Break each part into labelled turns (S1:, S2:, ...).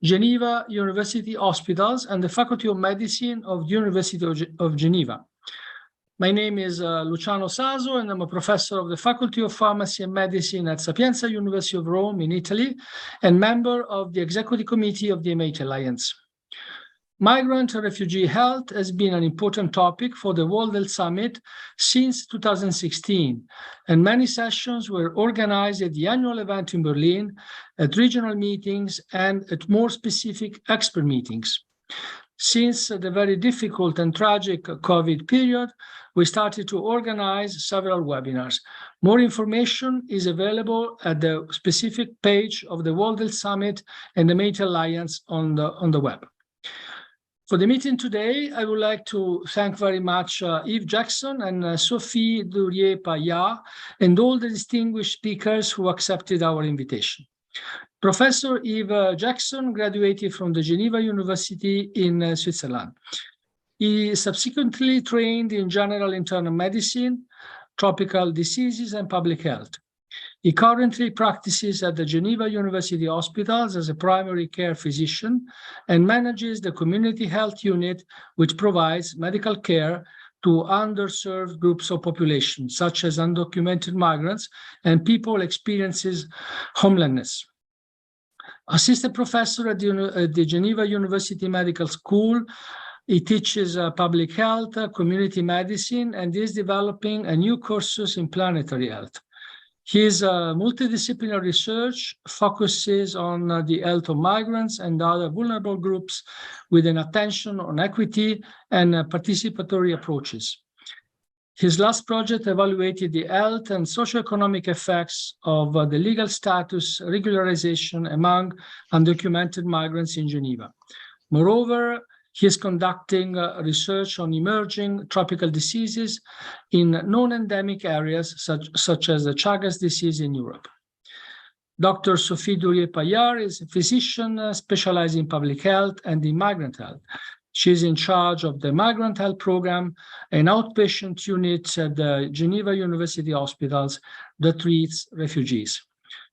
S1: Geneva University Hospitals, and the Faculty of Medicine of the University of Geneva. My name is Luciano Saso, and I'm a professor of the Faculty of Pharmacy and Medicine at Sapienza University of Rome in Italy, and member of the Executive Committee of the MH Alliance. Migrant refugee health has been an important topic for the World Health Summit since 2016, and many sessions were organized at the annual event in Berlin, at regional meetings, and at more specific expert meetings. Since the very difficult and tragic COVID period, we started to organize several webinars. More information is available at the specific page of the World Health Summit and the MH Alliance on the web. For the meeting today, I would like to thank very much Yves Jackson and Sophie Dourier-Payat and all the distinguished speakers who accepted our invitation. Professor Yves Jackson graduated from the Geneva University in Switzerland. He subsequently trained in general internal medicine, tropical diseases, and public health. He currently practices at the Geneva University Hospitals as a primary care physician and manages the community health unit, which provides medical care to underserved groups of population, such as undocumented migrants and people experiencing homelessness. Assistant professor at the Geneva University Medical School, he teaches public health, community medicine, and is developing a new courses in planetary health. His multidisciplinary research focuses on the health of migrants and other vulnerable groups with an attention on equity and participatory approaches. His last project evaluated the health and socioeconomic effects of the legal status regularization among undocumented migrants in Geneva. Moreover, he is conducting research on emerging tropical diseases in non-endemic areas such as the Chagas disease in Europe. Dr. Sophie Dourier-Payat is a physician specializing in public health and in migrant health. She is in charge of the Migrant Health Program, an outpatient unit at the Geneva University Hospitals that treats refugees.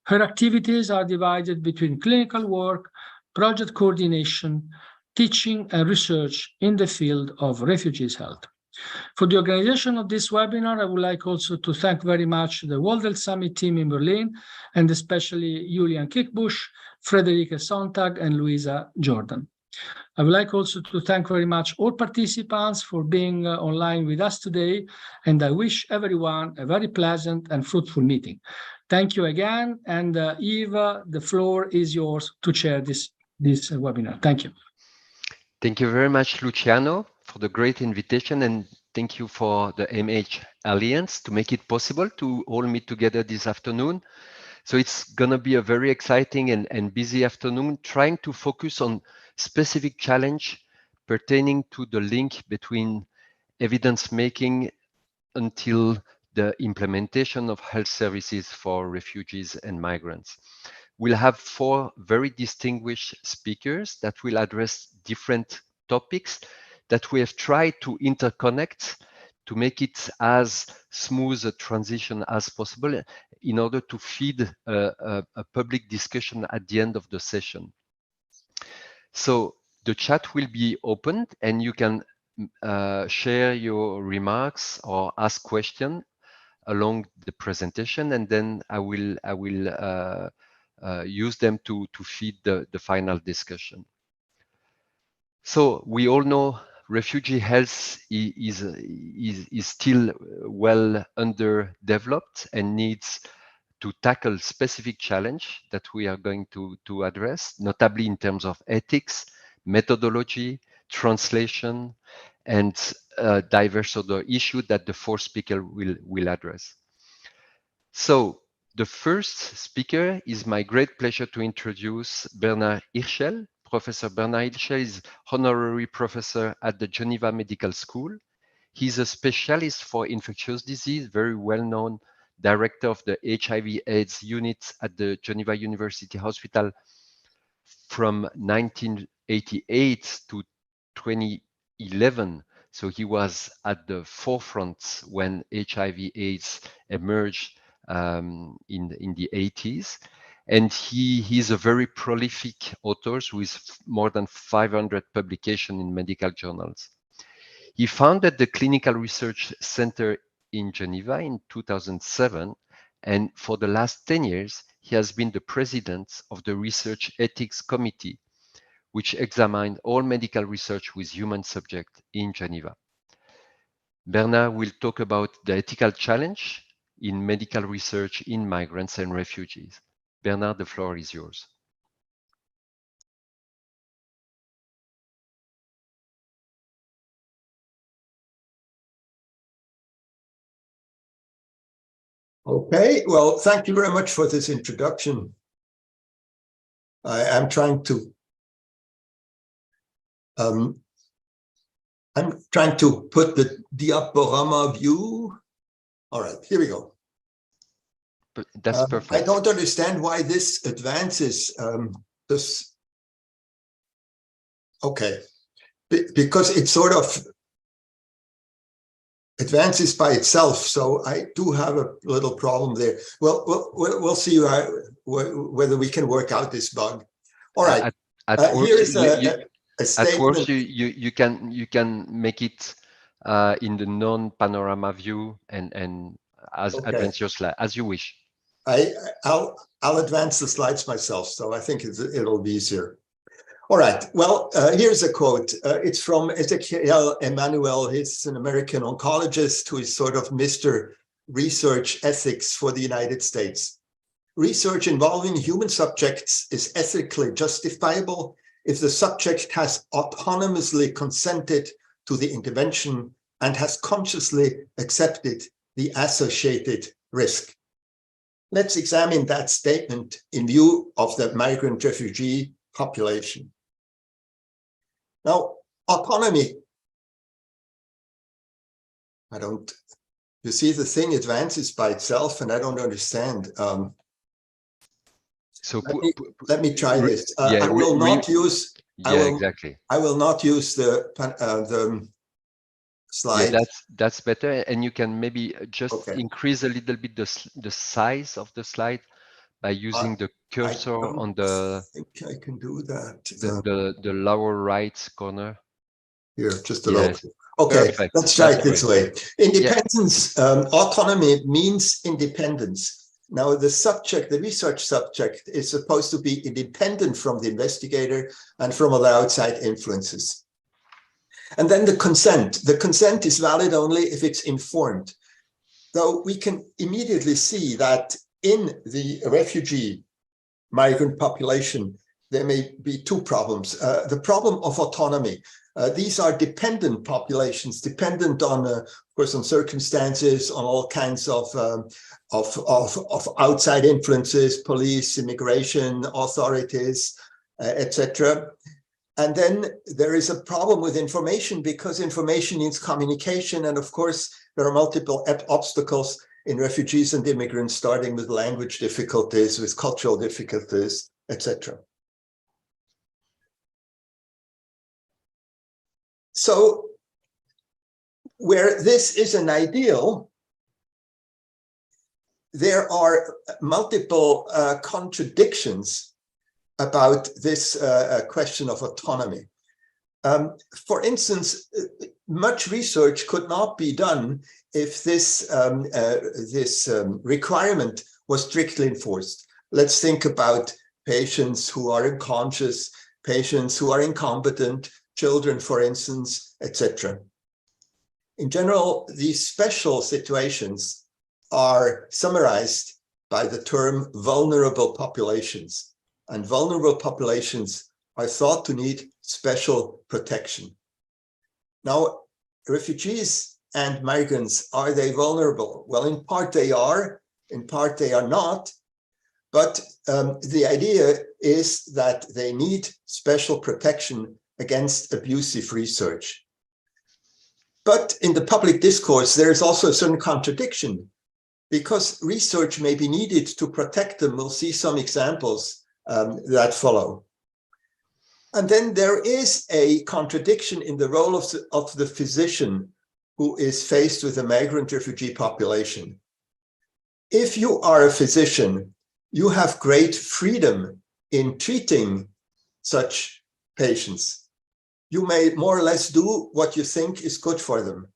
S1: Her activities are divided between clinical work, project coordination, teaching and research in the field of refugees health. For the organization of this webinar, I would like also to thank very much the World Health Summit team in Berlin, and especially Julian Kickbusch, Friederike Sontag, and Luisa Jordan. I would like also to thank very much all participants for being online with us today, and I wish everyone a very pleasant and fruitful meeting. Thank you again, and Eva, the floor is yours to chair this webinar. Thank you.
S2: Thank you very much, Luciano, for the great invitation, and thank you for the MH Alliance to make it possible to all meet together this afternoon. So it's going to be a very exciting and busy afternoon, trying to focus on specific challenge pertaining to the link between evidence making until the implementation of health services for refugees and migrants. We'll have 4 very distinguished speakers that will address different topics that we have tried to interconnect to make it as smooth a transition as possible in order to feed a public discussion at the end of the session. So the chat will be opened and you can share your remarks or ask questions along the presentation, and then I will use them to feed the final discussion. So we all know refugee health is still well underdeveloped and needs to tackle specific challenge that we are going to address, notably in terms of ethics, methodology, translation, and diverse other issues that the 4th speaker will address. So the first speaker is my great pleasure to introduce Bernard Hirschel. Professor Bernard Hirschel is honorary professor at the Geneva Medical School. He's a specialist for infectious disease, very well-known director of the HIV/AIDS unit at the Geneva University Hospital from 1988 to 2011. So he was at the forefront when HIV/AIDS emerged in the 80s. And he's a very prolific author with more than 500 publications in medical journals. He founded the Clinical Research Center in Geneva in 2007, and for the last 10 years, he has been the president of the Research Ethics Committee, which examined all medical research with human subjects in Geneva. Bernard will talk about the ethical challenge in medical research in migrants and refugees. Bernard, the floor is yours.
S3: Okay, well, thank you very much for this introduction. I'm trying to put the diaporama view. All right, here we go.
S2: That's perfect.
S3: I don't understand why this advances this. Okay, because it sort of advances by itself. So I do have a little problem there. Well, we'll see whether we can work out this bug. All right. Here is a statement.
S2: At worst, you can make it in the non-panorama view and advance your slide as you wish.
S3: I'll advance the slides myself, so I think it'll be easier. All right. Well, here's a quote. It's from Ezekiel Emanuel. He's an American oncologist who is sort of Mr. Research Ethics for the United States. Research involving human subjects is ethically justifiable if the subject has autonomously consented to the intervention and has consciously accepted the associated risk. Let's examine that statement in view of the migrant refugee population. Now, autonomy, you see the thing advances by itself and I don't understand.
S2: So
S3: let me try this.
S2: Yeah,
S3: I will not use the slide.
S2: Yeah, that's better. And you can maybe just increase a little bit the size of the slide by using the cursor on the.
S3: I think I can do that.
S2: The lower right corner.
S3: Here, just a little. Okay,
S2: perfect.
S3: Let's try it this way. Independence, autonomy means independence. Now, the research subject is supposed to be independent from the investigator and from all outside influences. And then the consent. The consent is valid only if it's informed. Though we can immediately see that in the refugee migrant population, there may be two problems. The problem of autonomy. These are dependent populations, dependent on, of course, on circumstances, on all kinds of outside influences, police, immigration, authorities, etc. And then there is a problem with information because information needs communication. And of course, there are multiple obstacles in refugees and immigrants, starting with language difficulties, with cultural difficulties, etc. So where this is an ideal, there are multiple contradictions about this question of autonomy. For instance, much research could not be done if this requirement was strictly enforced. Let's think about patients who are unconscious, patients who are incompetent, children, for instance, etc. In general, these special situations are summarized by the term vulnerable populations. And vulnerable populations are thought to need special protection. Now, refugees and migrants, are they vulnerable? Well, in part they are, in part they are not. But the idea is that they need special protection against abusive research. But in the public discourse, there is also a certain contradiction because research may be needed to protect them. We'll see some examples that follow. And then there is a contradiction in the role of the physician who is faced with a migrant refugee population. If you are a physician, you have great freedom in treating such patients. You may more or less do what you think is good for them.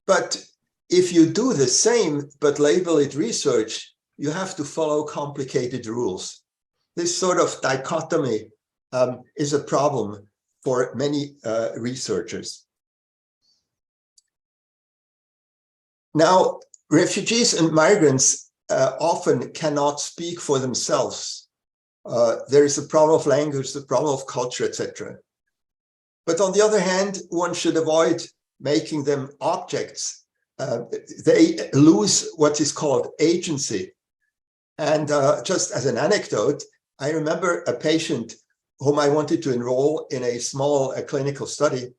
S3: But if you do the same, but label it research, you have to follow complicated rules. This sort of dichotomy is a problem for many researchers. Now, refugees and migrants often cannot speak for themselves. There is a problem of language, the problem of culture, etc. But on the other hand, one should avoid making them objects. They lose what is called agency. And just as an anecdote, I remember a patient whom I wanted to enroll in a small clinical study.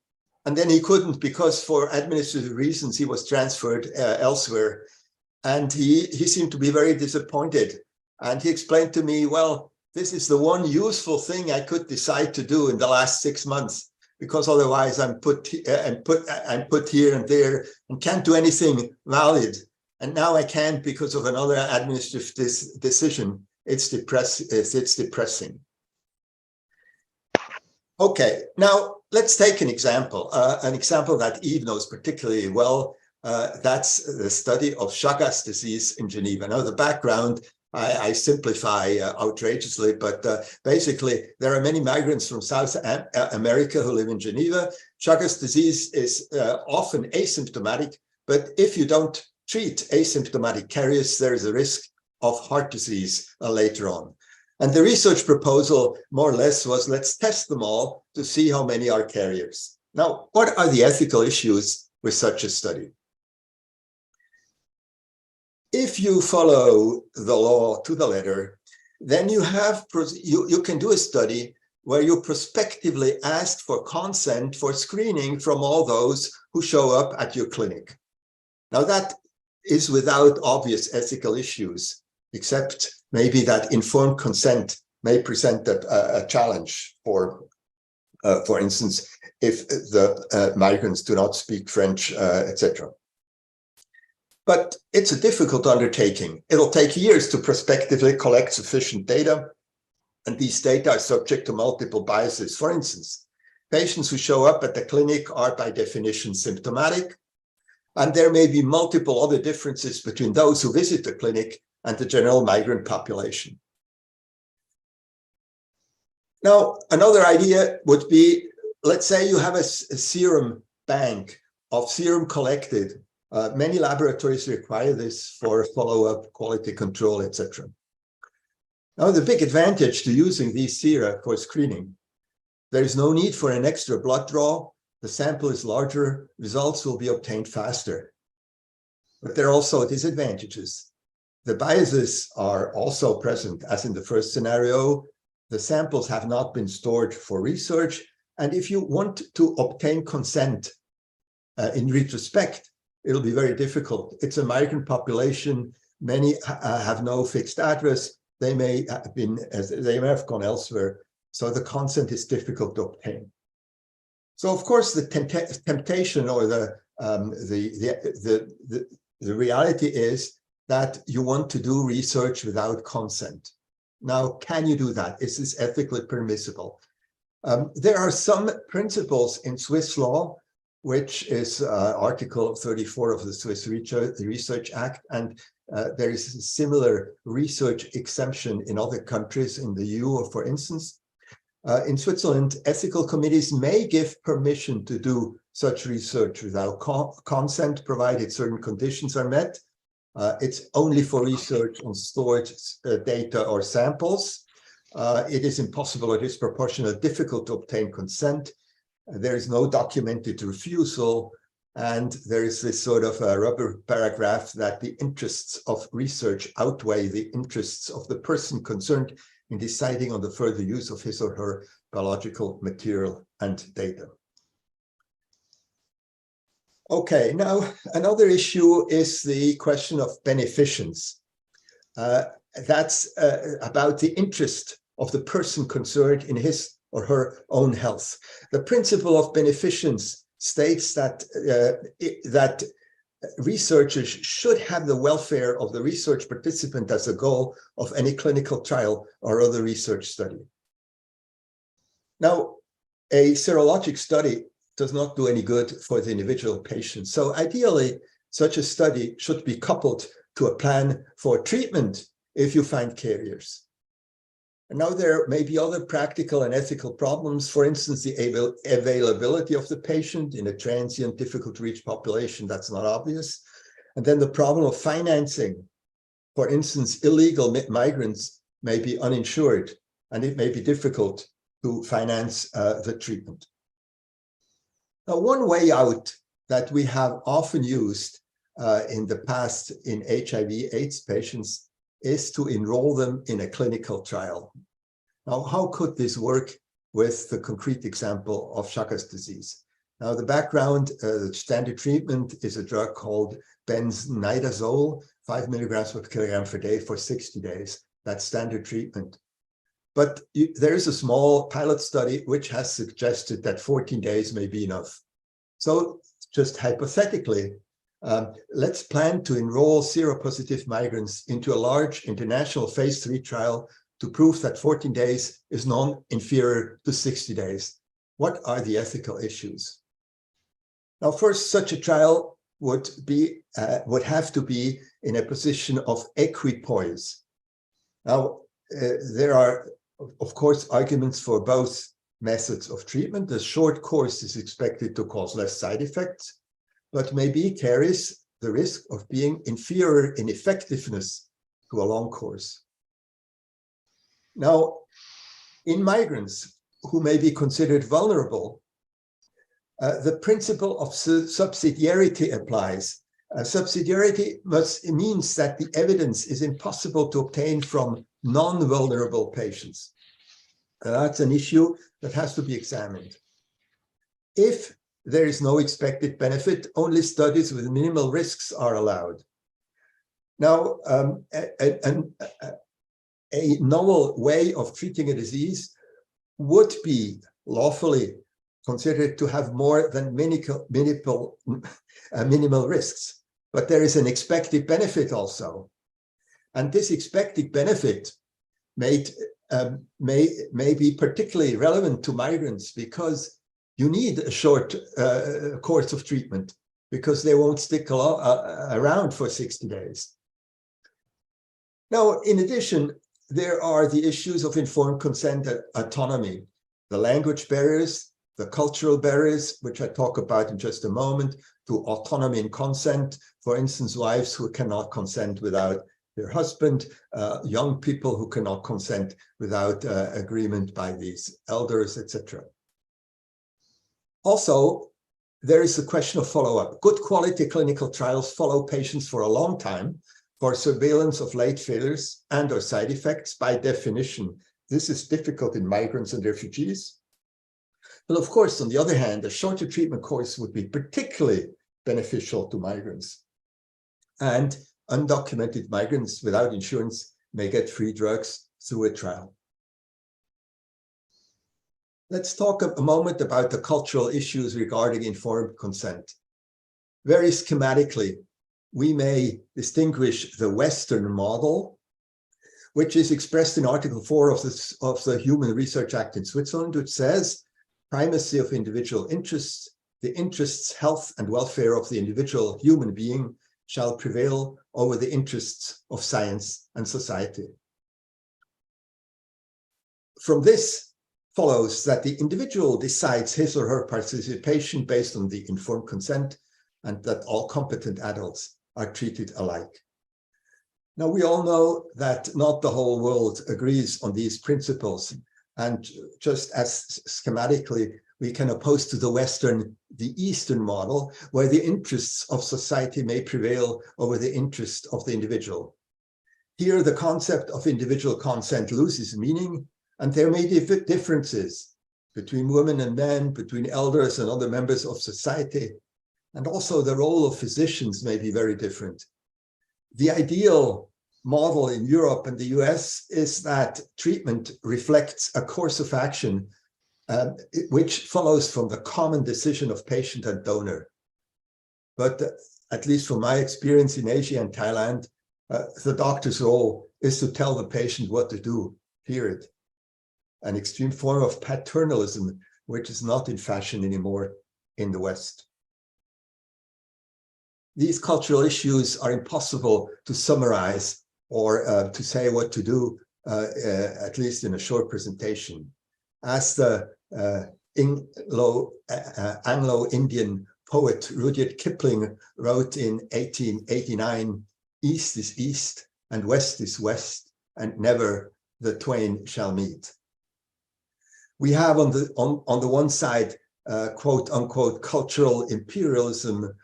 S3: And then he couldn't because for administrative reasons, he was transferred elsewhere. And he seemed to be very disappointed. And he explained to me, well, this is the one useful thing I could decide to do in the last 6 months, because otherwise I'm put here and there and can't do anything valid. And now I can't because of another administrative decision. It's depressing. Okay, now let's take an example that Yves knows particularly well. That's the study of Chagas disease in Geneva. Now, the background, I simplify outrageously, but basically, there are many migrants from South America who live in Geneva. Chagas disease is often asymptomatic, but if you don't treat asymptomatic carriers, there is a risk of heart disease later on. And the research proposal, more or less, was let's test them all to see how many are carriers. Now, what are the ethical issues with such a study? If you follow the law to the letter, then you can do a study where you prospectively ask for consent for screening from all those who show up at your clinic. Now, that is without obvious ethical issues, except maybe that informed consent may present a challenge for instance, if the migrants do not speak French, etc. But it's a difficult undertaking. It'll take years to prospectively collect sufficient data, and these data are subject to multiple biases. For instance, patients who show up at the clinic are by definition symptomatic, and there may be multiple other differences between those who visit the clinic and the general migrant population. Now, another idea would be, let's say you have a serum bank of serum collected. Many laboratories require this for follow-up, quality control, etc. Now, the big advantage to using these sera for screening, there is no need for an extra blood draw. The sample is larger, results will be obtained faster. But there are also disadvantages. The biases are also present, as in the first scenario. The samples have not been stored for research. And if you want to obtain consent in retrospect, it'll be very difficult. It's a migrant population. Many have no fixed address. They may have gone elsewhere. So the consent is difficult to obtain. So of course, the temptation or the reality is that you want to do research without consent. Now, can you do that? Is this ethically permissible? There are some principles in Swiss law, which is Article 34 of the Swiss Research Act, and there is a similar research exemption in other countries in the EU, for instance. In Switzerland, ethical committees may give permission to do such research without consent, provided certain conditions are met. It's only for research on stored data or samples. It is impossible or disproportionately difficult to obtain consent. There is no documented refusal. And there is this sort of a rubber paragraph that the interests of research outweigh the interests of the person concerned in deciding on the further use of his or her biological material and data. Okay, now another issue is the question of beneficence. That's about the interest of the person concerned in his or her own health. The principle of beneficence states that researchers should have the welfare of the research participant as a goal of any clinical trial or other research study. Now, a serologic study does not do any good for the individual patient. So ideally, such a study should be coupled to a plan for treatment if you find carriers. And now there may be other practical and ethical problems. For instance, the availability of the patient in a transient, difficult to reach population, that's not obvious. And then the problem of financing. For instance, illegal migrants may be uninsured, and it may be difficult to finance the treatment. Now, one way out that we have often used in the past in HIV/AIDS patients is to enroll them in a clinical trial. Now, how could this work with the concrete example of Chagas disease? Now, the background, the standard treatment is a drug called benznidazole, 5 milligrams per kilogram per day for 60 days. That's standard treatment. But there is a small pilot study which has suggested that 14 days may be enough. So just hypothetically, let's plan to enroll seropositive migrants into a large international phase 3 trial to prove that 14 days is non-inferior to 60 days. What are the ethical issues? Now, first, such a trial would have to be in a position of equipoise. Now, there are, of course, arguments for both methods of treatment. The short course is expected to cause less side effects, but maybe carries the risk of being inferior in effectiveness to a long course. Now, in migrants who may be considered vulnerable, the principle of subsidiarity applies. Subsidiarity means that the evidence is impossible to obtain from non-vulnerable patients. That's an issue that has to be examined. If there is no expected benefit, only studies with minimal risks are allowed. Now, a novel way of treating a disease would be lawfully considered to have more than minimal risks, but there is an expected benefit also. And this expected benefit may be particularly relevant to migrants because you need a short course of treatment because they won't stick around for 60 days. Now, in addition, there are the issues of informed consent and autonomy, the language barriers, the cultural barriers, which I talk about in just a moment, to autonomy and consent. For instance, wives who cannot consent without their husband, young people who cannot consent without agreement by these elders, etc. Also, there is the question of follow-up. Good quality clinical trials follow patients for a long time for surveillance of late failures and or side effects. By definition, this is difficult in migrants and refugees. But of course, on the other hand, a shorter treatment course would be particularly beneficial to migrants. And undocumented migrants without insurance may get free drugs through a trial. Let's talk a moment about the cultural issues regarding informed consent. Very schematically, we may distinguish the Western model, which is expressed in Article 4 of the Human Research Act in Switzerland, which says primacy of individual interests, the interests, health, and welfare of the individual human being shall prevail over the interests of science and society. From this follows that the individual decides his or her participation based on the informed consent, and that all competent adults are treated alike. Now, we all know that not the whole world agrees on these principles, and just as schematically, we can oppose to the Eastern model, where the interests of society may prevail over the interest of the individual. Here, the concept of individual consent loses meaning, and there may be differences between women and men, between elders and other members of society, and also the role of physicians may be very different. The ideal model in Europe and the US is that treatment reflects a course of action which follows from the common decision of patient and donor. But at least from my experience in Asia and Thailand, the doctor's role is to tell the patient what to do, period. An extreme form of paternalism, which is not in fashion anymore in the West. These cultural issues are impossible to summarize or to say what to do, at least in a short presentation. As the Anglo-Indian poet Rudyard Kipling wrote in 1889, "East is east and west is west, and never the twain shall meet." We have on the one side, quote unquote, cultural imperialism,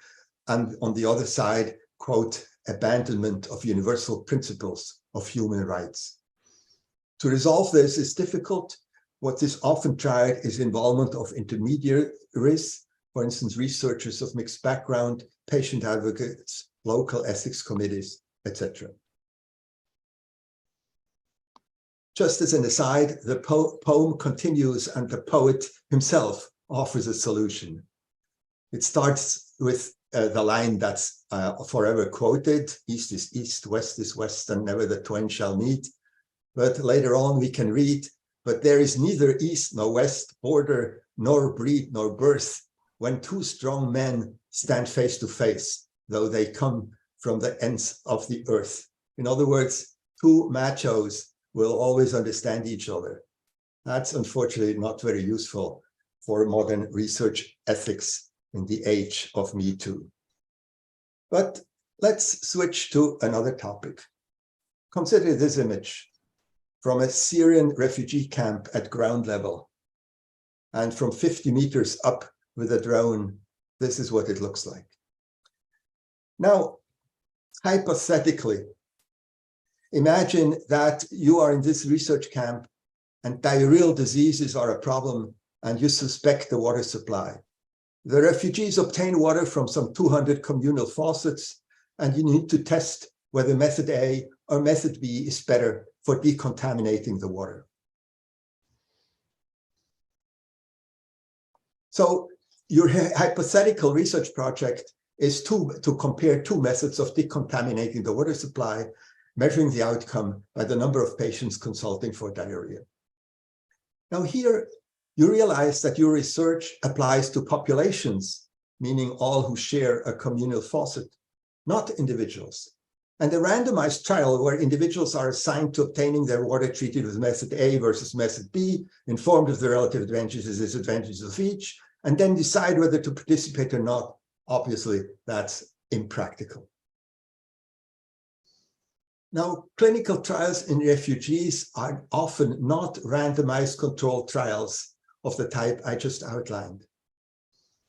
S3: and on the other side, quote, abandonment of universal principles of human rights. To resolve this is difficult. What is often tried is involvement of intermediaries, for instance, researchers of mixed background, patient advocates, local ethics committees, etc. Just as an aside, the poem continues and the poet himself offers a solution. It starts with the line that's forever quoted, "East is east, west is west, and never the twain shall meet." But later on we can read, "But there is neither east nor west, border nor breed nor birth, when two strong men stand face to face, though they come from the ends of the earth." In other words, two machos will always understand each other. That's unfortunately not very useful for modern research ethics in the age of Me Too. But let's switch to another topic. Consider this image from a Syrian refugee camp at ground level. And from 50 meters up with a drone, this is what it looks like. Now, hypothetically, imagine that you are in this research camp and diarrheal diseases are a problem and you suspect the water supply. The refugees obtain water from some 200 communal faucets, and you need to test whether method A or method B is better for decontaminating the water. So your hypothetical research project is to compare two methods of decontaminating the water supply, measuring the outcome by the number of patients consulting for diarrhea. Now here, you realize that your research applies to populations, meaning all who share a communal faucet, not individuals. And a randomized trial where individuals are assigned to obtaining their water treated with method A versus method B, informed of the relative advantages and disadvantages of each, and then decide whether to participate or not. Obviously, that's impractical. Now, clinical trials in refugees are often not randomized controlled trials of the type I just outlined.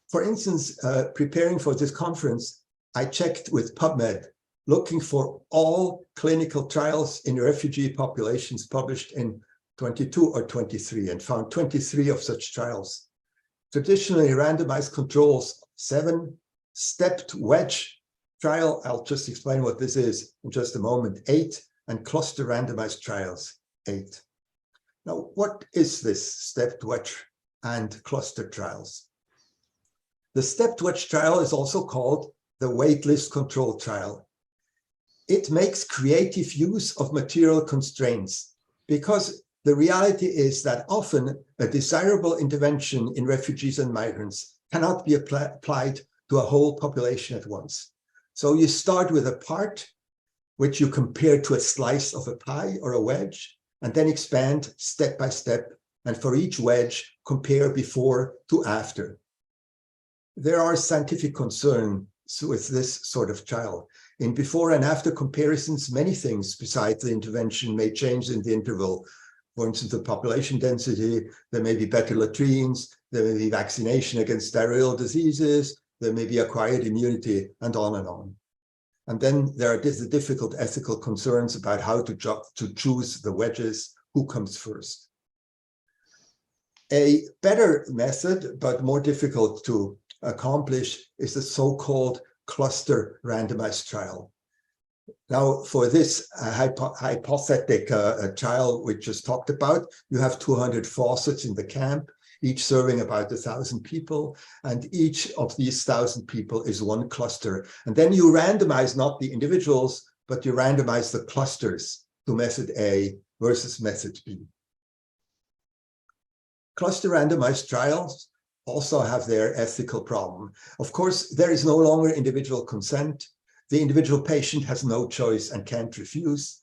S3: For instance, preparing for this conference, I checked with PubMed, looking for all clinical trials in refugee populations published in 22 or 23, and found 23 of such trials. Traditionally randomized controls, 7, stepped wedge trial, I'll just explain what this is in just a moment, 8, and cluster randomized trials, 8. Now, what is this stepped wedge and cluster trials? The stepped wedge trial is also called the waitlist control trial. It makes creative use of material constraints because the reality is that often a desirable intervention in refugees and migrants cannot be applied to a whole population at once. So you start with a part which you compare to a slice of a pie or a wedge, and then expand step by step, and for each wedge, compare before to after. There are scientific concerns with this sort of trial. In before and after comparisons, many things besides the intervention may change in the interval. For instance, the population density, there may be better latrines, there may be vaccination against diarrheal diseases, there may be acquired immunity, and on and on. And then there are the difficult ethical concerns about how to choose the wedges, who comes first. A better method, but more difficult to accomplish, is the so-called cluster randomized trial. Now, for this hypothetic trial we just talked about, you have 200 faucets in the camp. each serving about 1,000 people. And each of these 1,000 people is one cluster. And then you randomize not the individuals, but you randomize the clusters to method A versus method B. Cluster randomized trials also have their ethical problem. Of course, there is no longer individual consent. The individual patient has no choice and can't refuse.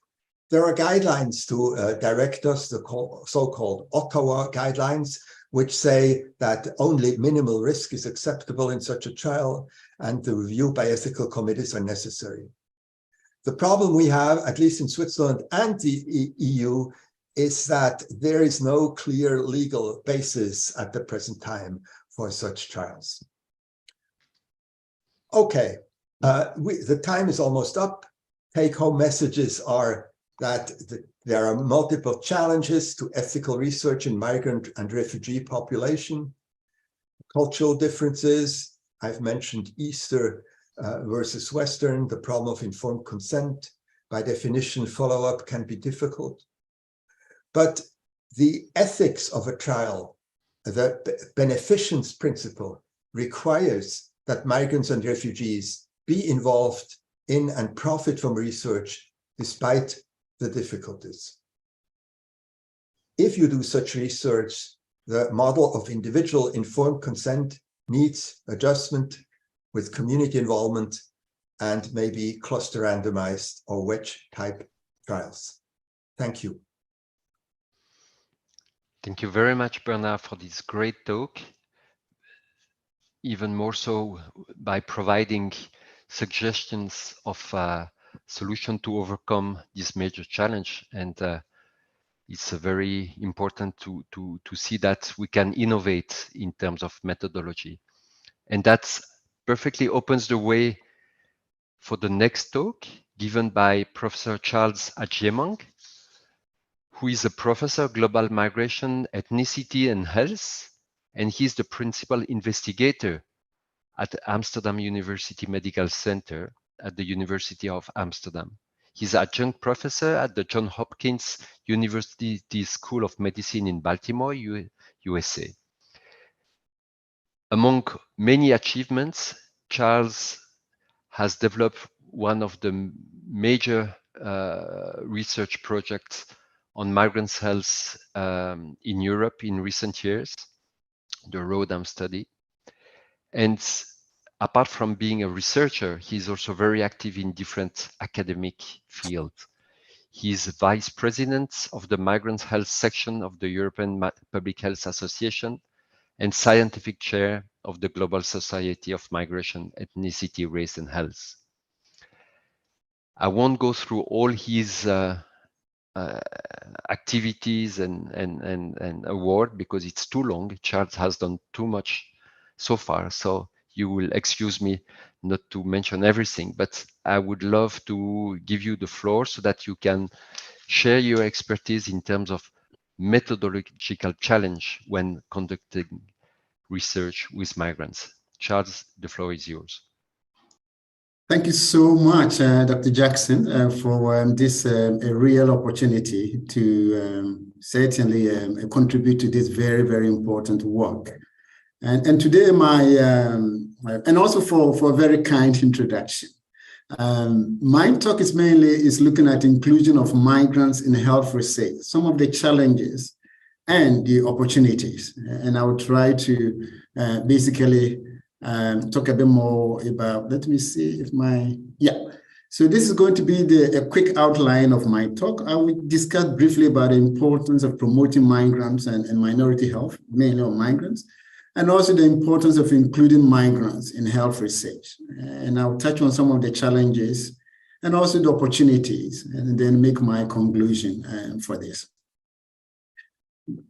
S3: There are guidelines to direct us, the so-called Ottawa guidelines, which say that only minimal risk is acceptable in such a trial, and the review by ethical committees are necessary. The problem we have, at least in Switzerland and the EU, is that there is no clear legal basis at the present time for such trials. Okay, the time is almost up. Take-home messages are that there are multiple challenges to ethical research in migrant and refugee population. Cultural differences, I've mentioned Easter versus Western, the problem of informed consent. By definition, follow-up can be difficult. But the ethics of a trial, the beneficence principle, requires that migrants and refugees be involved in and profit from research despite the difficulties. If you do such research, the model of individual informed consent needs adjustment with community involvement and maybe cluster randomized or wedge type trials. Thank you.
S2: Thank you very much, Bernard, for this great talk. Even more so by providing suggestions of solution to overcome this major challenge. And it's very important to see that we can innovate in terms of methodology. And that perfectly opens the way for the next talk given by Professor Charles Adjemang, who is a professor of global migration, ethnicity, and health. And he's the principal investigator at the Amsterdam University Medical Center at the University of Amsterdam. He's adjunct professor at the Johns Hopkins University School of Medicine in Baltimore, USA. Among many achievements, Charles has developed one of the major research projects on migrants' health in Europe in recent years, the RODAM study. And apart from being a researcher, he's also very active in different academic fields. He's vice president of the Migrant Health section of the European Public Health Association and scientific chair of the Global Society of Migration, Ethnicity, Race, and Health. I won't go through all his activities and award because it's too long. Charles has done too much so far, so you will excuse me not to mention everything, but I would love to give you the floor so that you can share your expertise in terms of methodological challenge when conducting research with migrants. Charles, the floor is yours.
S4: Thank you so much, Dr. Jackson, for this a real opportunity to certainly contribute to this very, very important work. And today, and also for a very kind introduction. My talk is looking at inclusion of migrants in health research, some of the challenges and the opportunities. And I will try to basically talk a bit more about, let me see if so this is going to be a quick outline of my talk. I will discuss briefly about the importance of promoting migrants and minority health, mainly on migrants, and also the importance of including migrants in health research. And I'll touch on some of the challenges and also the opportunities, and then make my conclusion for this.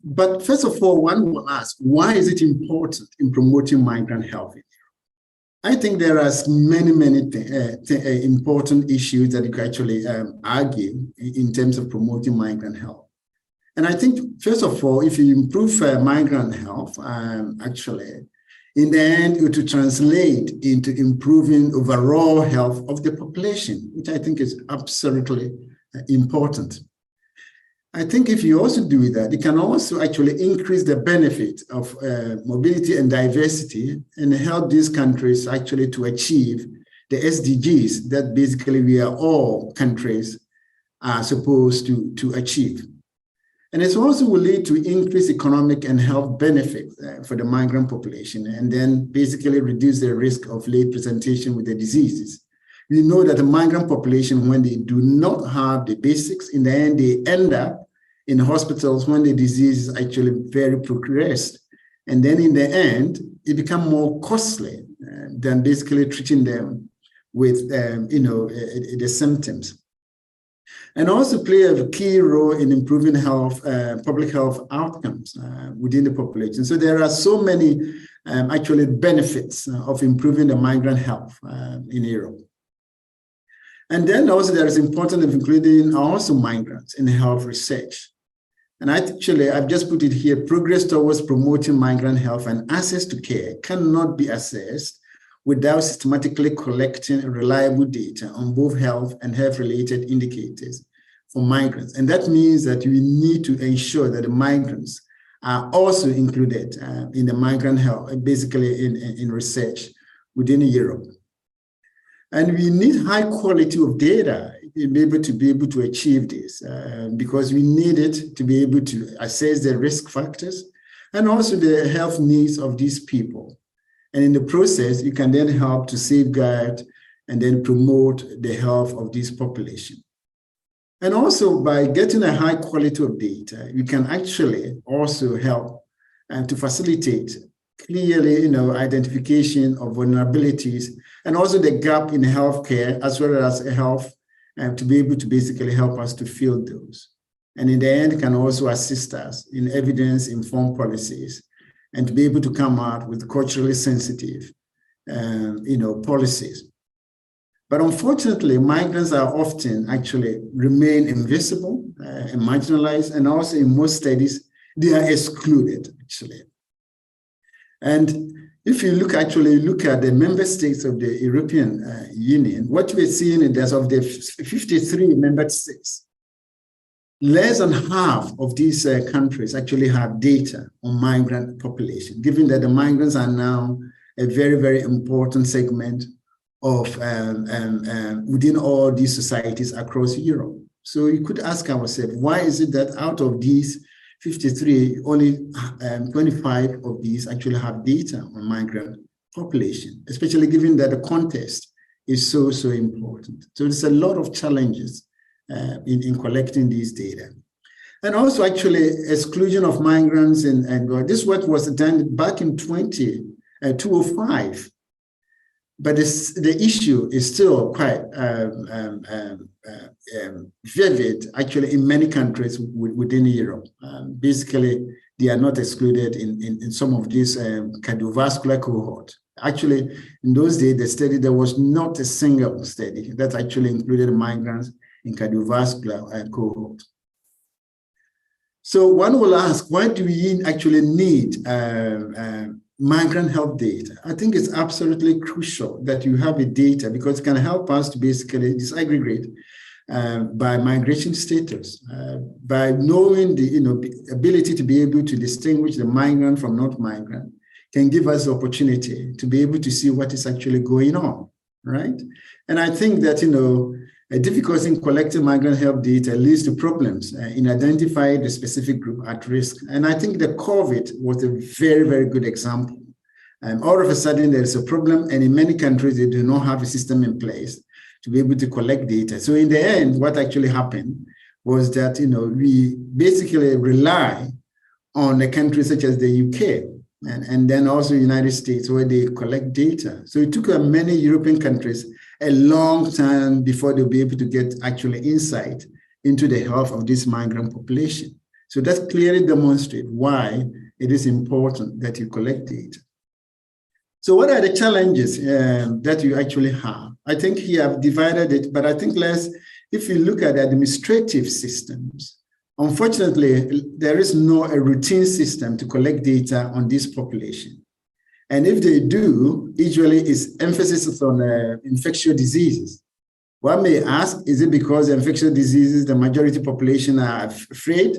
S4: But first of all, one will ask, why is it important in promoting migrant health? I think there are many important issues that you can actually argue in terms of promoting migrant health. And I think, first of all, if you improve migrant health, actually, in the end, it will translate into improving overall health of the population, which I think is absolutely important. I think if you also do that, it can also actually increase the benefit of mobility and diversity and help these countries actually to achieve the SDGs that basically we are all countries are supposed to achieve. And it also will lead to increased economic and health benefits for the migrant population, and then basically reduce the risk of late presentation with the diseases. We know that the migrant population, when they do not have the basics, in the end, they end up in hospitals when the disease is actually very progressed. And then in the end, it becomes more costly than basically treating them with, the symptoms. And also play a key role in improving health, public health outcomes within the population. So there are so many actually benefits of improving the migrant health in Europe. And then also there is importance of including also migrants in health research. And I've just put it here, progress towards promoting migrant health and access to care cannot be assessed without systematically collecting reliable data on both health and health-related indicators for migrants. And that means that we need to ensure that the migrants are also included in the migrant health, basically in research within Europe. And we need high quality of data to be able to achieve this, because we need it to be able to assess the risk factors and also the health needs of these people. And in the process, you can then help to safeguard and then promote the health of this population. And also by getting a high quality of data, you can actually also help to facilitate clearly, identification of vulnerabilities and also the gap in healthcare as well as health, to be able to basically help us to fill those. And in the end, it can also assist us in evidence-informed policies and to be able to come out with culturally sensitive, policies. But unfortunately, migrants are often actually remain invisible and marginalized, and also in most studies, they are excluded, actually. And if you look at the member states of the European Union, what we're seeing is of the 53 member states, less than half of these countries actually have data on migrant population, given that the migrants are now a very, very important segment of within all these societies across Europe. So you could ask ourselves, why is it that out of these 53, only 25 of these actually have data on migrant population, especially given that the context is so important. So there's a lot of challenges in collecting these data. And also actually exclusion of migrants, and this work was done back in 2005. But the issue is still quite vivid, actually, in many countries within Europe. Basically, they are not excluded in some of these cardiovascular cohort. Actually, in those days, the study, there was not a single study that actually included migrants in cardiovascular cohort. So one will ask, why do we actually need migrant health data? I think it's absolutely crucial that you have a data, because it can help us to basically disaggregate by migration status, by knowing the ability to be able to distinguish the migrant from not migrant, can give us the opportunity to be able to see what is actually going on, right? And I think that a difficulty in collecting migrant health data leads to problems in identifying the specific group at risk. And I think the COVID was a very, very good example. All of a sudden, there's a problem, and in many countries, they do not have a system in place to be able to collect data. So in the end, what actually happened was that we basically rely on a country such as the UK and then also the United States, where they collect data. So it took many European countries a long time before they'll be able to get actually insight into the health of this migrant population. So that clearly demonstrates why it is important that you collect data. So what are the challenges that you actually have? I think here I've divided it, but I think if you look at the administrative systems, unfortunately, there is no a routine system to collect data on this population. And if they do, usually it's emphasis on infectious diseases. One may ask, is it because infectious diseases, the majority population are afraid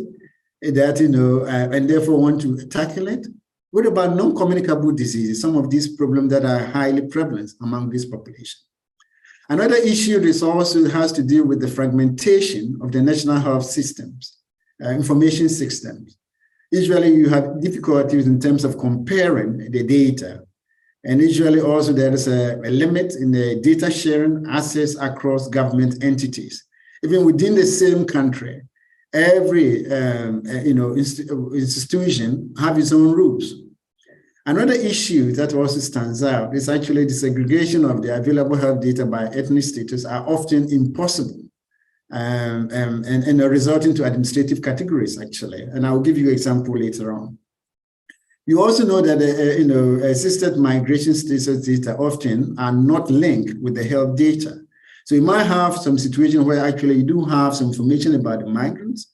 S4: that, and therefore want to tackle it? What about non-communicable diseases, some of these problems that are highly prevalent among this population? Another issue this also has to do with the fragmentation of the national health systems, information systems. Usually you have difficulties in terms of comparing the data. And usually also there is a limit in the data sharing access across government entities. Even within the same country, every institution have its own rules. Another issue that also stands out is actually the segregation of the available health data by ethnic status are often impossible and resulting to administrative categories, actually. And I'll give you an example later on. You also know that assisted migration status data often are not linked with the health data. So you might have some situation where actually you do have some information about the migrants,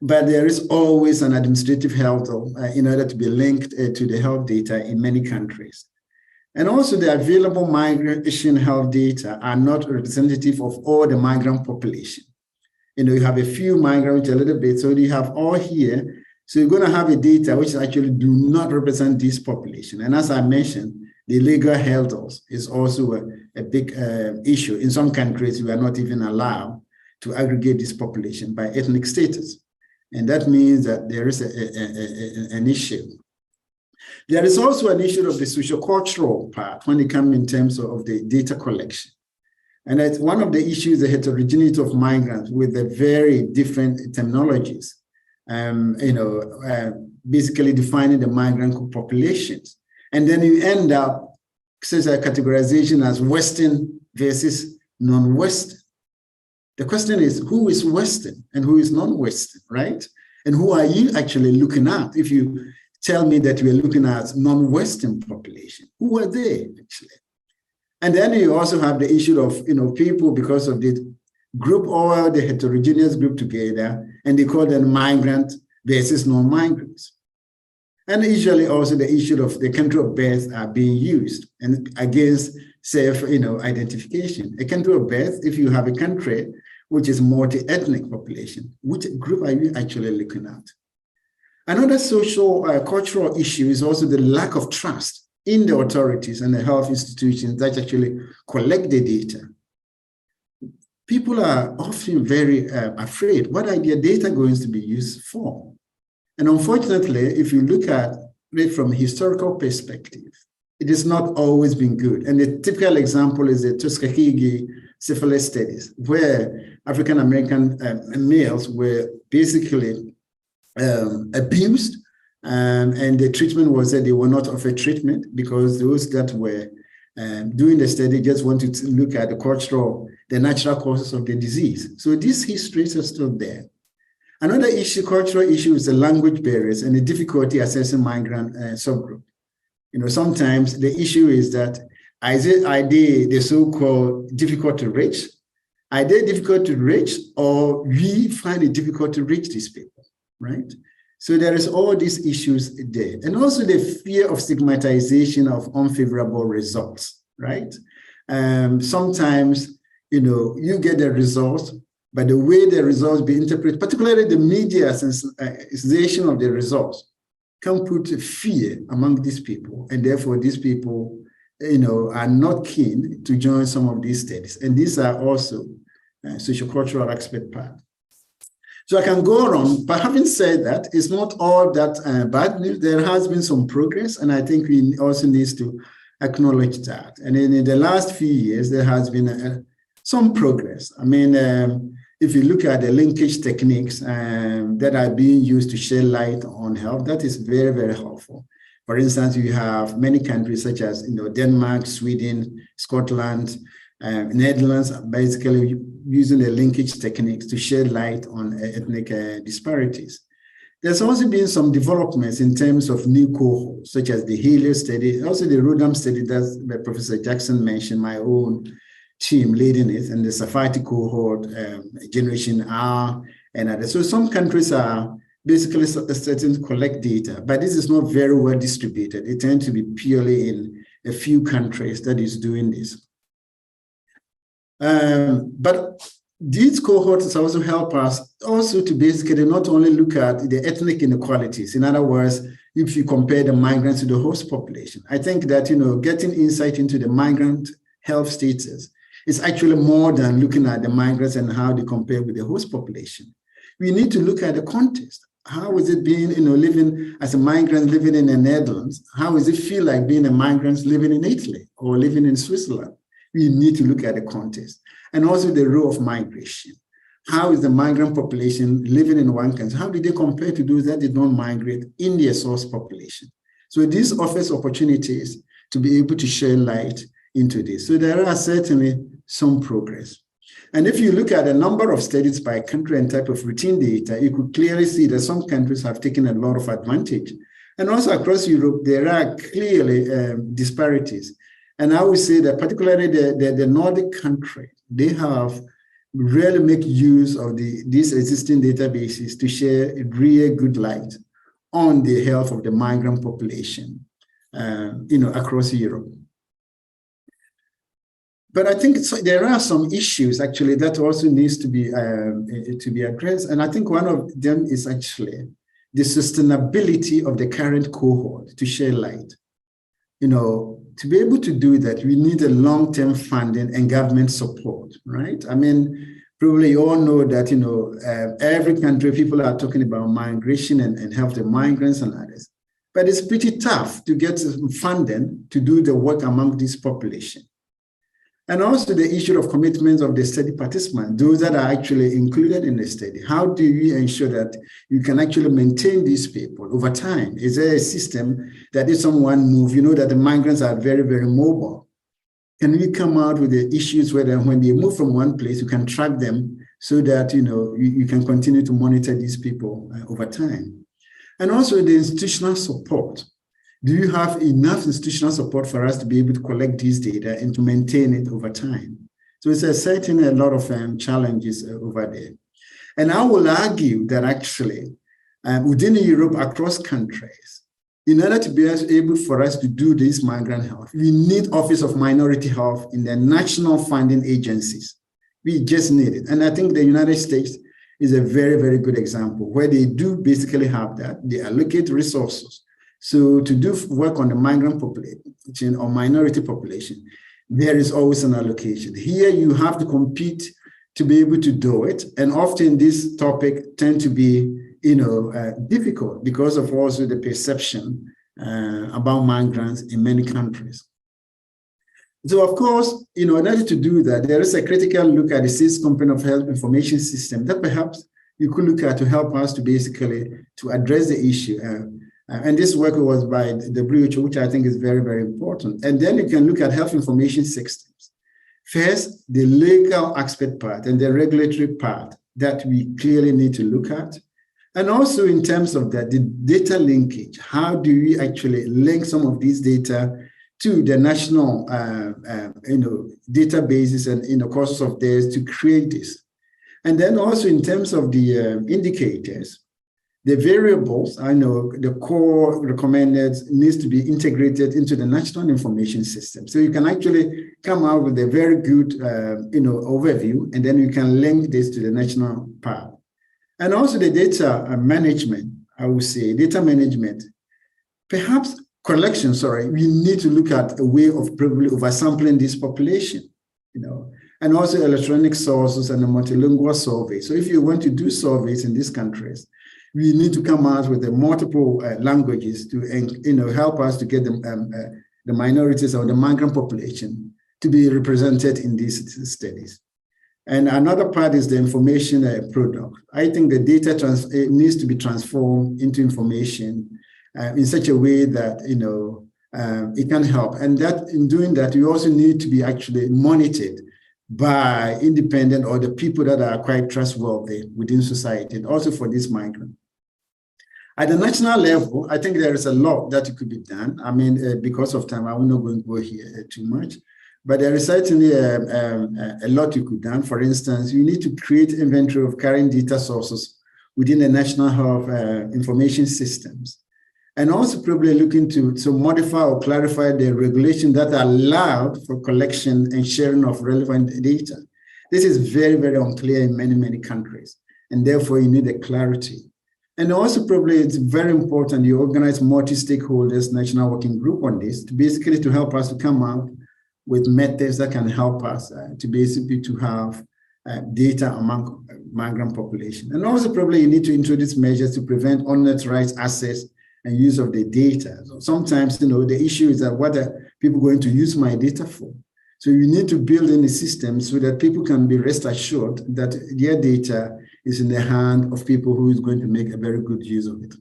S4: but there is always an administrative hurdle in order to be linked to the health data in many countries. And also the available migration health data are not representative of all the migrant population. You have a few migrants, a little bit, so you have all here. So you're going to have a data which actually do not represent this population. And as I mentioned, the legal hurdles is also a big issue. In some countries, we are not even allowed to aggregate this population by ethnic status. And that means that there is an issue. There is also an issue of the sociocultural part when it comes in terms of the data collection. And that's one of the issues, the heterogeneity of migrants with the very different terminologies, basically defining the migrant populations. And then you end up such a categorization as Western versus non-Western. The question is, who is Western and who is non-Western, right? And who are you actually looking at? If you tell me that we're looking at non-Western population, who are they actually? And then you also have the issue of, people because of the group or the heterogeneous group together, and they call them migrant versus non-migrants. And usually also the issue of the country of birth are being used and against self-identification. A country of birth, if you have a country which is multi-ethnic population, which group are you actually looking at? Another social cultural issue is also the lack of trust in the authorities and the health institutions that actually collect the data. People are often very afraid. What are their data going to be used for? And unfortunately, if you look at it from a historical perspective, it has not always been good. And the typical example is the Tuskegee syphilis studies, where African-American males were basically abused, and the treatment was that they were not offered treatment because those that were doing the study just wanted to look at the natural causes of the disease. So these histories are still there. Another issue, cultural issue, is the language barriers and the difficulty assessing migrant subgroup. Sometimes the issue is that are they the so-called difficult to reach? Are they difficult to reach, or we find it difficult to reach these people, right? So there is all these issues there. And also the fear of stigmatization of unfavorable results, right? Sometimes, you get the results, but the way the results be interpreted, particularly the media sensitization of the results, can put fear among these people. And therefore, these people, are not keen to join some of these studies. And these are also sociocultural aspect part. So I can go on, but having said that, it's not all that bad news. There has been some progress, and I think we also need to acknowledge that. And in the last few years, there has been some progress. I mean, if you look at the linkage techniques that are being used to shed light on health, that is very, very helpful. For instance, you have many countries such as Denmark, Sweden, Scotland, Netherlands, basically using the linkage techniques to shed light on ethnic disparities. There's also been some developments in terms of new cohorts, such as the Helio study, also the Rodam study that Professor Jackson mentioned, my own team leading it, and the Safety cohort, Generation R, and others. So some countries are basically starting to collect data, but this is not very well distributed. It tends to be purely in a few countries that is doing this. But these cohorts also help us also to basically not only look at the ethnic inequalities. In other words, if you compare the migrants to the host population, I think that, getting insight into the migrant health status is actually more than looking at the migrants and how they compare with the host population. We need to look at the context. How is it being, living as a migrant living in the Netherlands? How does it feel like being a migrant living in Italy or living in Switzerland? We need to look at the context and also the role of migration. How is the migrant population living in one country? How do they compare to those that did not migrate in their source population? So this offers opportunities to be able to share light into this. So there are certainly some progress. And if you look at a number of studies by country and type of routine data, you could clearly see that some countries have taken a lot of advantage. And also across Europe, there are clearly disparities. And I would say that particularly the Nordic country, they have really make use of these existing databases to share a really good light on the health of the migrant population, across Europe. But I think there are some issues actually that also needs to be addressed. And I think one of them is actually the sustainability of the current cohort to share light. To be able to do that, we need a long-term funding and government support, right? I mean, probably you all know that, every country, people are talking about migration and help the migrants and others. But it's pretty tough to get funding to do the work among this population. And also the issue of commitments of the study participants, those that are actually included in the study. How do you ensure that you can actually maintain these people over time? Is there a system that if someone moves, that the migrants are very, very mobile? Can we come out with the issues where when they move from one place, you can track them so that, you can continue to monitor these people over time? And also the institutional support. Do you have enough institutional support for us to be able to collect these data and to maintain it over time? So it's certainly a lot of challenges over there. And I will argue that actually within Europe, across countries, in order to be able for us to do this migrant health, we need Office of Minority Health in the national funding agencies. We just need it. And I think the United States is a very, very good example where they do basically have that. They allocate resources. So to do work on the migrant population or minority population, there is always an allocation. Here you have to compete to be able to do it. And often this topic tend to be, difficult because of also the perception about migrants in many countries. So of course, in order to do that, there is a critical look at the sales component of health information system that perhaps you could look at to help us to basically to address the issue. And this work was by the WHO, which I think is very, very important. And then you can look at health information systems. First, the legal aspect part and the regulatory part that we clearly need to look at. And also in terms of that, the data linkage. How do we actually link some of these data to the national databases and courses of theirs to create this? And then also in terms of the indicators, the variables, I know the core recommended needs to be integrated into the national information system. So you can actually come out with a very good, overview, and then you can link this to the national part. And also the data management, I would say, data management. Perhaps collection, we need to look at a way of probably oversampling this population, and also electronic sources and a multilingual survey. So if you want to do surveys in these countries, we need to come out with the multiple languages to help us to get the minorities or the migrant population to be represented in these studies. And another part is the information product. I think the data needs to be transformed into information in such a way that it can help. And that in doing that, you also need to be actually monitored by independent or the people that are quite trustworthy within society, and also for this migrant. At the national level, I think there is a lot that could be done. I mean, because of time, I'm not going to go here too much, but there is certainly a lot you could done. For instance, you need to create inventory of current data sources within the national health information systems. And also probably looking to modify or clarify the regulation that allowed for collection and sharing of relevant data. This is very, very unclear in many, many countries. And therefore, you need a clarity. And also, probably, it's very important you organize multi-stakeholders national working group on this to basically to help us to come out with methods that can help us to basically to have data among migrant population. And also, probably, you need to introduce measures to prevent unauthorized access and use of the data. So sometimes, the issue is that what are people going to use my data for? So you need to build in a system so that people can be rest assured that their data is in the hand of people who is going to make a very good use of it.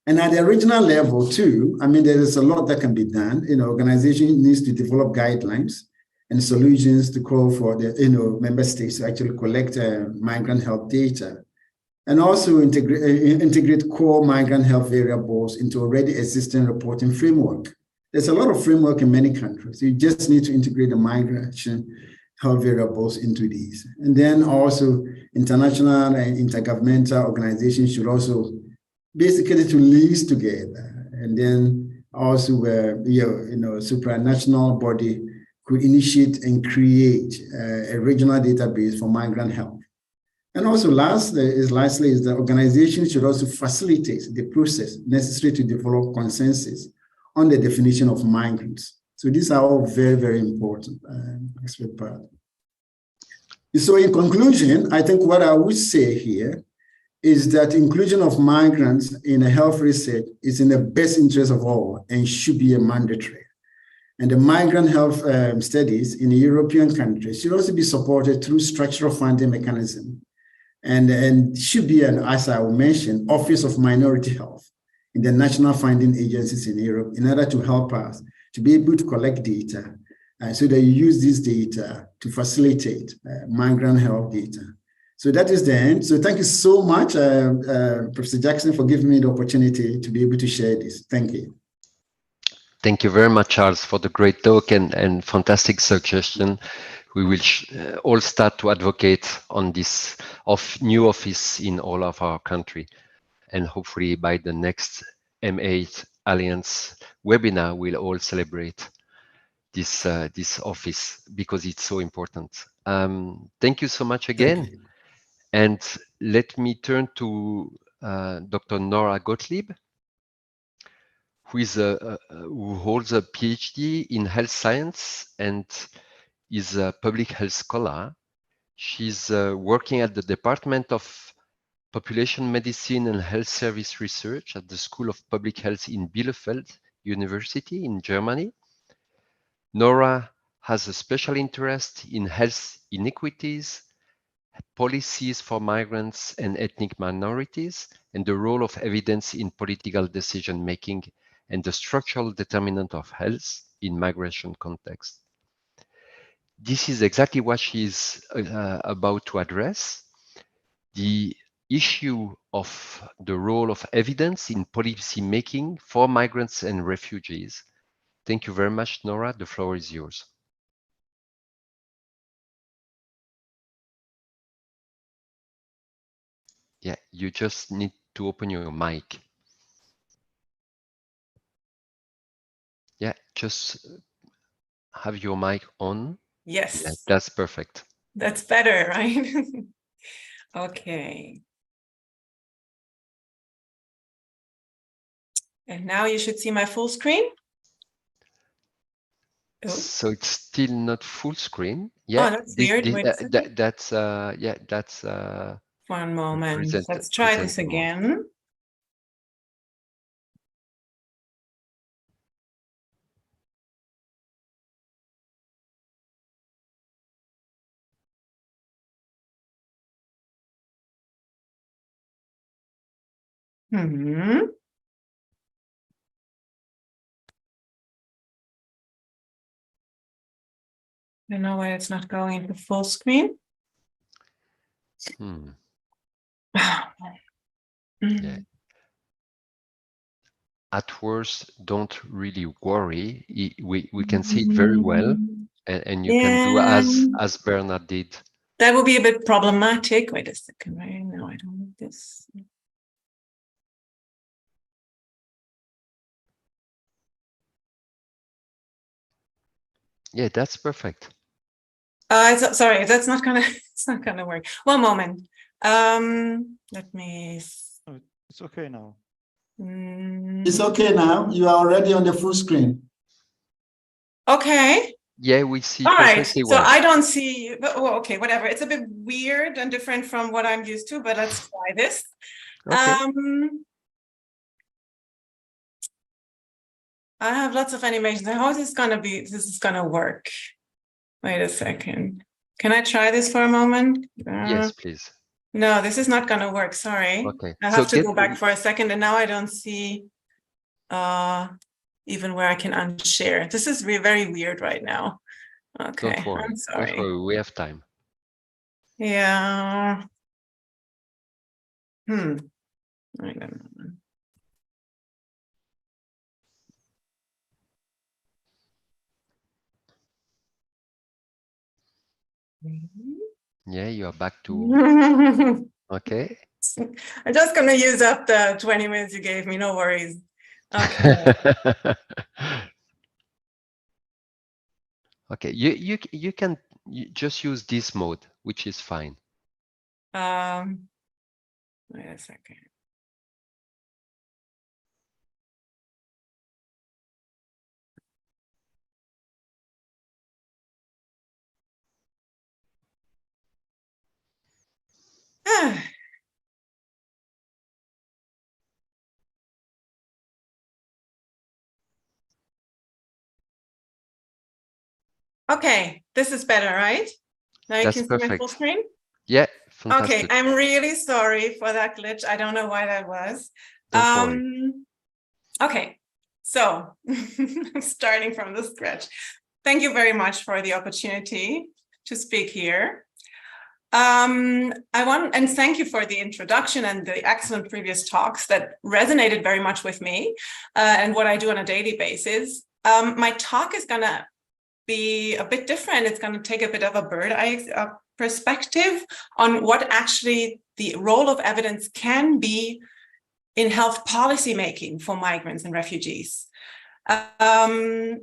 S4: And at the regional level too, I mean, there is a lot that can be done. Organization needs to develop guidelines and solutions to call for the member states to actually collect migrant health data, and also integrate core migrant health variables into already existing reporting framework. There's a lot of framework in many countries. You just need to integrate the migration health variables into these. And then also international and intergovernmental organizations should also basically to liaise together. And then also supranational body could initiate and create a regional database for migrant health. And also lastly is the organization should also facilitate the process necessary to develop consensus on the definition of migrants. So these are all very, very important aspect part. So in conclusion, I think what I would say here is that inclusion of migrants in a health research is in the best interest of all and should be a mandatory. And the migrant health studies in European countries should also be supported through structural funding mechanism and should be, as I will mention, Office of Minority Health in the national funding agencies in Europe in order to help us to be able to collect data so that you use this data to facilitate migrant health data. So that is the end. So thank you so much, Professor Jackson, for giving me the opportunity to be able to share this. Thank you.
S2: Thank you very much, Charles, for the great talk and fantastic suggestion. We will all start to advocate on this new office in all of our country. And hopefully by the next M8 Alliance webinar, we'll all celebrate this office because it's so important. Thank you so much again. And let me turn to Dr. Nora Gottlieb, who holds a PhD in health science and is a public health scholar. She's working at the Department of Population Medicine and Health Service Research at the School of Public Health in Bielefeld University in Germany. Nora has a special interest in health inequities, policies for migrants and ethnic minorities, and the role of evidence in political decision-making and the structural determinant of health in migration context. This is exactly what she is about to address, the issue of the role of evidence in policy making for migrants and refugees. Thank you very much, Nora. The floor is yours. Yeah, you just need to open your mic. Yeah, just have your mic on.
S5: Yes.
S2: Yeah, that's perfect.
S5: That's better, right? Okay. And now you should see my full screen. Oh.
S2: So it's still not full screen. Yeah,
S5: oh, that's weird. Wait a second.
S2: That's
S5: one moment. Let's try this again. Hmm. I don't know why it's not going into full screen.
S2: Yeah. At worst, don't really worry. We can see it very well, and you can do as Bernard did.
S5: That would be a bit problematic. Wait a second, right? No, I don't need this.
S2: Yeah, that's perfect.
S5: Sorry, that's not gonna. It's not gonna work. One moment. Let me.
S6: Oh, it's okay now.
S4: It's okay now. You are already on the full screen.
S5: Okay.
S2: Yeah, we see
S5: All right.
S2: perfectly
S5: So
S2: well.
S5: I don't see. Well, okay, whatever. It's a bit weird and different from what I'm used to, but let's try this.
S2: Okay.
S5: I have lots of animations. How is this gonna be? This is gonna work. Wait a second. Can I try this for a moment?
S2: Yes, please.
S5: No, this is not gonna work. Sorry.
S2: Okay.
S5: I have to go back for a second, and now I don't see even where I can unshare. This is very weird right now. Okay,
S2: Don't worry.
S5: I'm sorry.
S2: Don't worry. We have time.
S5: Yeah. I don't know.
S2: Yeah, you are back to. Okay.
S5: I'm just gonna use up the 20 minutes you gave me. No worries. Okay.
S2: Okay. You can just use this mode, which is fine.
S5: Wait a second. Okay, this is better, right? Now you
S2: That's
S5: can see my full
S2: perfect.
S5: screen?
S2: Yeah,
S5: Okay,
S2: fantastic.
S5: I'm really sorry for that glitch. I don't know why that was.
S2: Don't worry.
S5: Okay, so starting from the scratch. Thank you very much for the opportunity to speak here. And thank you for the introduction and the excellent previous talks that resonated very much with me and what I do on a daily basis. My talk is gonna be a bit different. It's going to take a bit of a bird's eye perspective on what actually the role of evidence can be in health policy making for migrants and refugees. And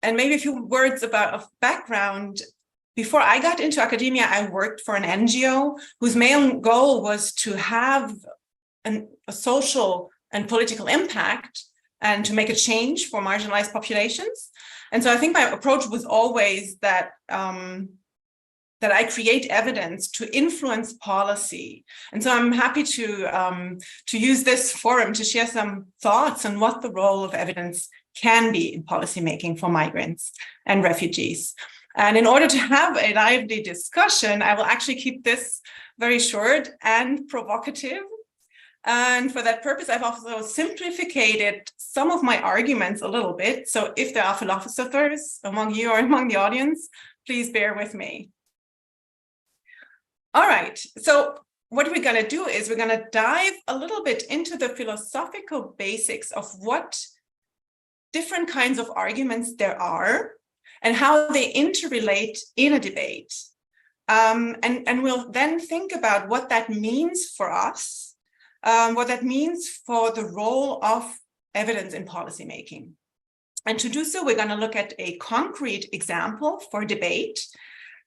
S5: maybe a few words about background. Before I got into academia, I worked for an NGO whose main goal was to have a social and political impact and to make a change for marginalized populations. And so I think my approach was always that that I create evidence to influence policy. And so I'm happy to use this forum to share some thoughts on what the role of evidence can be in policymaking for migrants and refugees. And in order to have a lively discussion, I will actually keep this very short and provocative. And for that purpose, I've also simplified some of my arguments a little bit. So if there are philosophers among you or among the audience, please bear with me. All right, so what we're going to do is we're going to dive a little bit into the philosophical basics of what different kinds of arguments there are and how they interrelate in a debate. And we'll then think about what that means for us. What that means for the role of evidence in policymaking. And to do so, we're going to look at a concrete example for debate,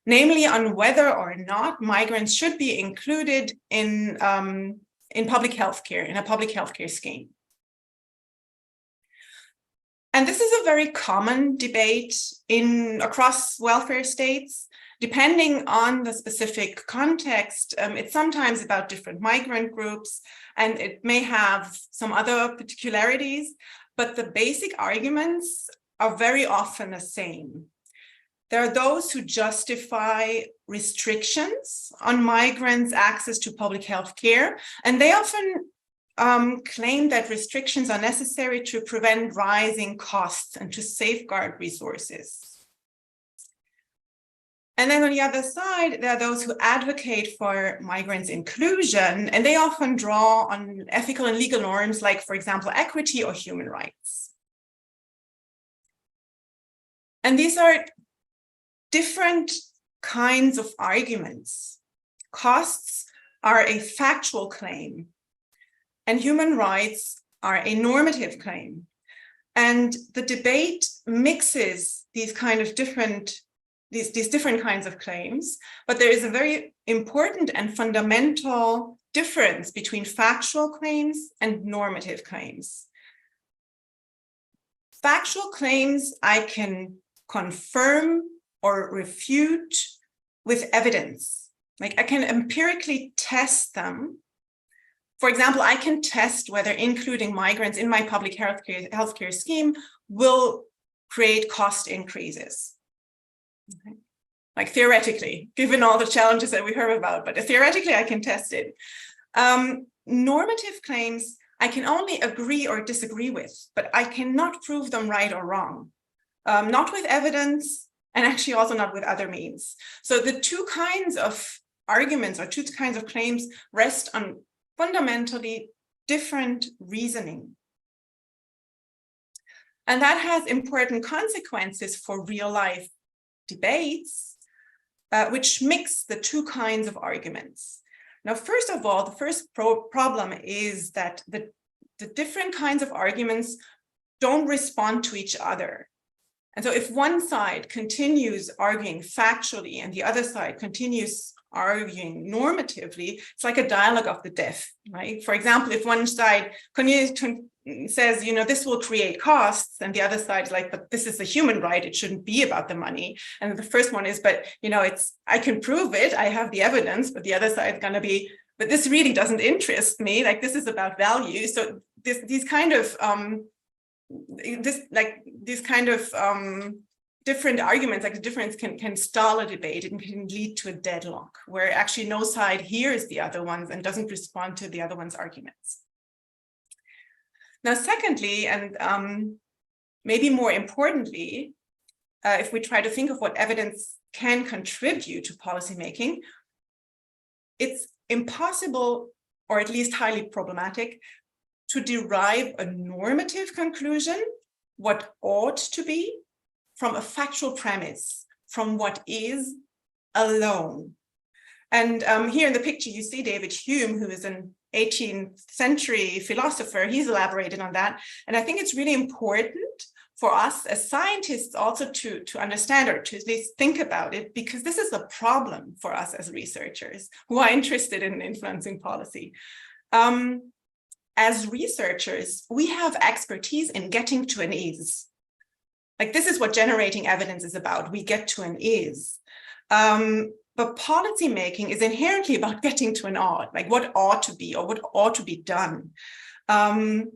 S5: namely on whether or not migrants should be included in public healthcare, in a public healthcare scheme. And this is a very common debate across welfare states. Depending on the specific context, it's sometimes about different migrant groups, and it may have some other particularities, but the basic arguments are very often the same. There are those who justify restrictions on migrants' access to public health care, and they often claim that restrictions are necessary to prevent rising costs and to safeguard resources. And then on the other side, there are those who advocate for migrants' inclusion, and they often draw on ethical and legal norms like, for example, equity or human rights. And these are different kinds of arguments. Costs are a factual claim, and human rights are a normative claim. And the debate mixes these kind of different these different kinds of claims, but there is a very important and fundamental difference between factual claims and normative claims. Factual claims I can confirm or refute with evidence. Like I can empirically test them. For example, I can test whether including migrants in my public healthcare scheme will create cost increases. Okay. Like theoretically, given all the challenges that we heard about, but theoretically I can test it. Normative claims I can only agree or disagree with, but I cannot prove them right or wrong. Not with evidence, and actually also not with other means. So the two kinds of arguments or two kinds of claims rest on fundamentally different reasoning. And that has important consequences for real life debates, which mix the two kinds of arguments. Now, first of all, the first problem is that the different kinds of arguments don't respond to each other. And so if one side continues arguing factually and the other side continues arguing normatively, it's like a dialogue of the deaf, right? For example, if one side says, you know, this will create costs, and the other side is like, but this is a human right, it shouldn't be about the money. And the first one is, but, you know, I can prove it, I have the evidence, but the other side is going to be, but this really doesn't interest me, like this is about value. So these kind of different arguments, like the difference can stall a debate and can lead to a deadlock where actually no side hears the other ones and doesn't respond to the other one's arguments. Now, secondly, and maybe more importantly, if we try to think of what evidence can contribute to policymaking, it's impossible, or at least highly problematic, to derive a normative conclusion, what ought to be, from a factual premise, from what is alone. And here in the picture, you see David Hume, who is an 18th century philosopher. He's elaborated on that. And I think it's really important for us as scientists also to understand, or to at least think about it, because this is a problem for us as researchers who are interested in influencing policy. As researchers, we have expertise in getting to an is. Like this is what generating evidence is about. We get to an is. But policy making is inherently about getting to an ought, like what ought to be or what ought to be done. And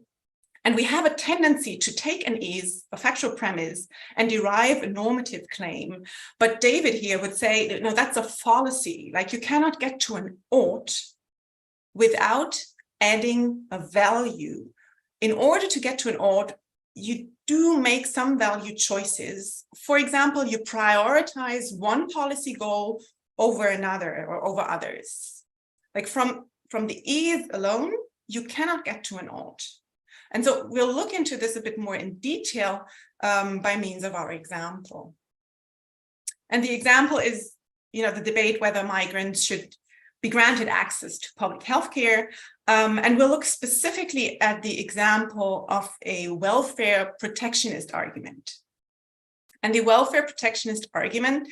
S5: we have a tendency to take an is, a factual premise, and derive a normative claim. But David here would say, no, that's a fallacy. Like you cannot get to an ought without adding a value. In order to get to an ought, you do make some value choices. For example, you prioritize one policy goal over another or over others. Like from the is alone, you cannot get to an ought. And so we'll look into this a bit more in detail by means of our example. And the example is, you know, the debate whether migrants should be granted access to public health care. And we'll look specifically at the example of a welfare protectionist argument. And the welfare protectionist argument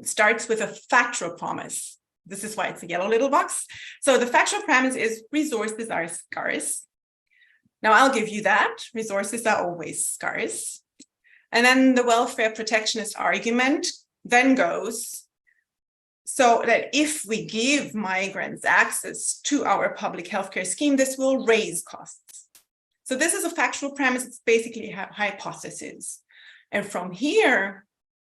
S5: starts with a factual promise. This is why it's a yellow little box. So the factual premise is resources are scarce. Now I'll give you that. Resources are always scarce. And then the welfare protectionist argument then goes, so that if we give migrants access to our public healthcare scheme, this will raise costs. So this is a factual premise. It's basically a hypothesis. And from here,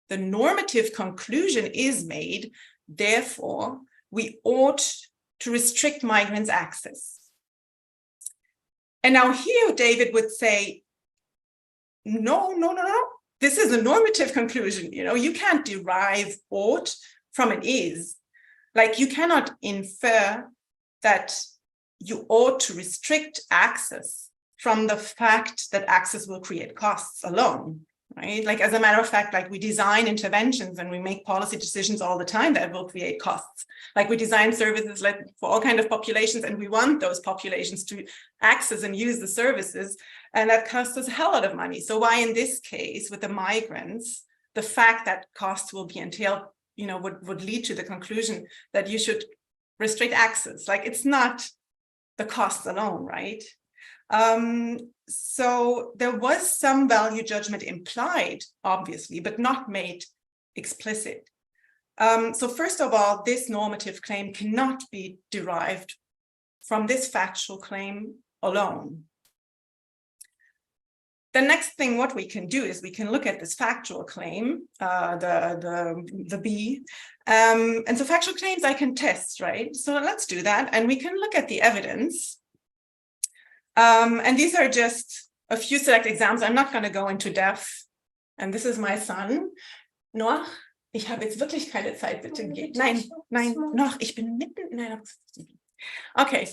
S5: the normative conclusion is made, therefore, we ought to restrict migrants' access. And now here, David would say, no. This is a normative conclusion. You know, you can't derive ought from an is. Like you cannot infer that you ought to restrict access from the fact that access will create costs alone, right? Like as a matter of fact, like we design interventions and we make policy decisions all the time that will create costs. Like we design services like for all kinds of populations, and we want those populations to access and use the services, and that costs us a hell lot of money. So why in this case with the migrants, the fact that costs will be entailed, would lead to the conclusion that you should restrict access. Like, it's not the costs alone, right? So there was some value judgment implied, obviously, but not made explicit. So first of all, this normative claim cannot be derived from this factual claim alone. The next thing what we can do is we can look at this factual claim, the B, and so factual claims I can test, right? So let's do that, and we can look at the evidence. And these are just a few select examples. I'm not going to go into depth. And this is my son. Noah, ich habe jetzt wirklich keine Zeit, bitte. Nein, Noah, ich bin mitten in einer... Okay,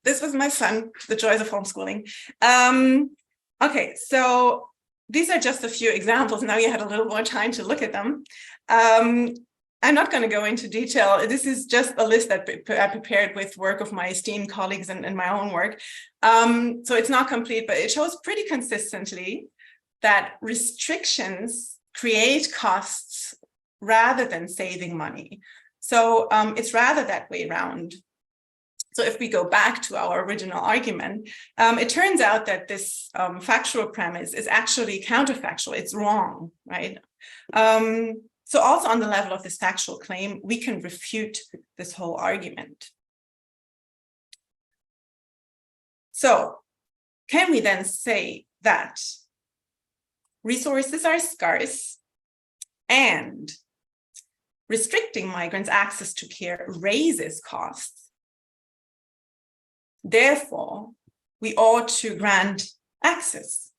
S5: this was my son, the joys of homeschooling. Okay, so these are just a few examples. Now you had a little more time to look at them. I'm not going to go into detail. This is just a list that I prepared with work of my esteemed colleagues and my own work. So it's not complete, but it shows pretty consistently that restrictions create costs rather than saving money. So it's rather that way around. So if we go back to our original argument, it turns out that this factual premise is actually counterfactual. It's wrong, right? So also on the level of this factual claim, we can refute this whole argument. So can we then say that resources are scarce and restricting migrants' access to care raises costs? Therefore, we ought to grant access.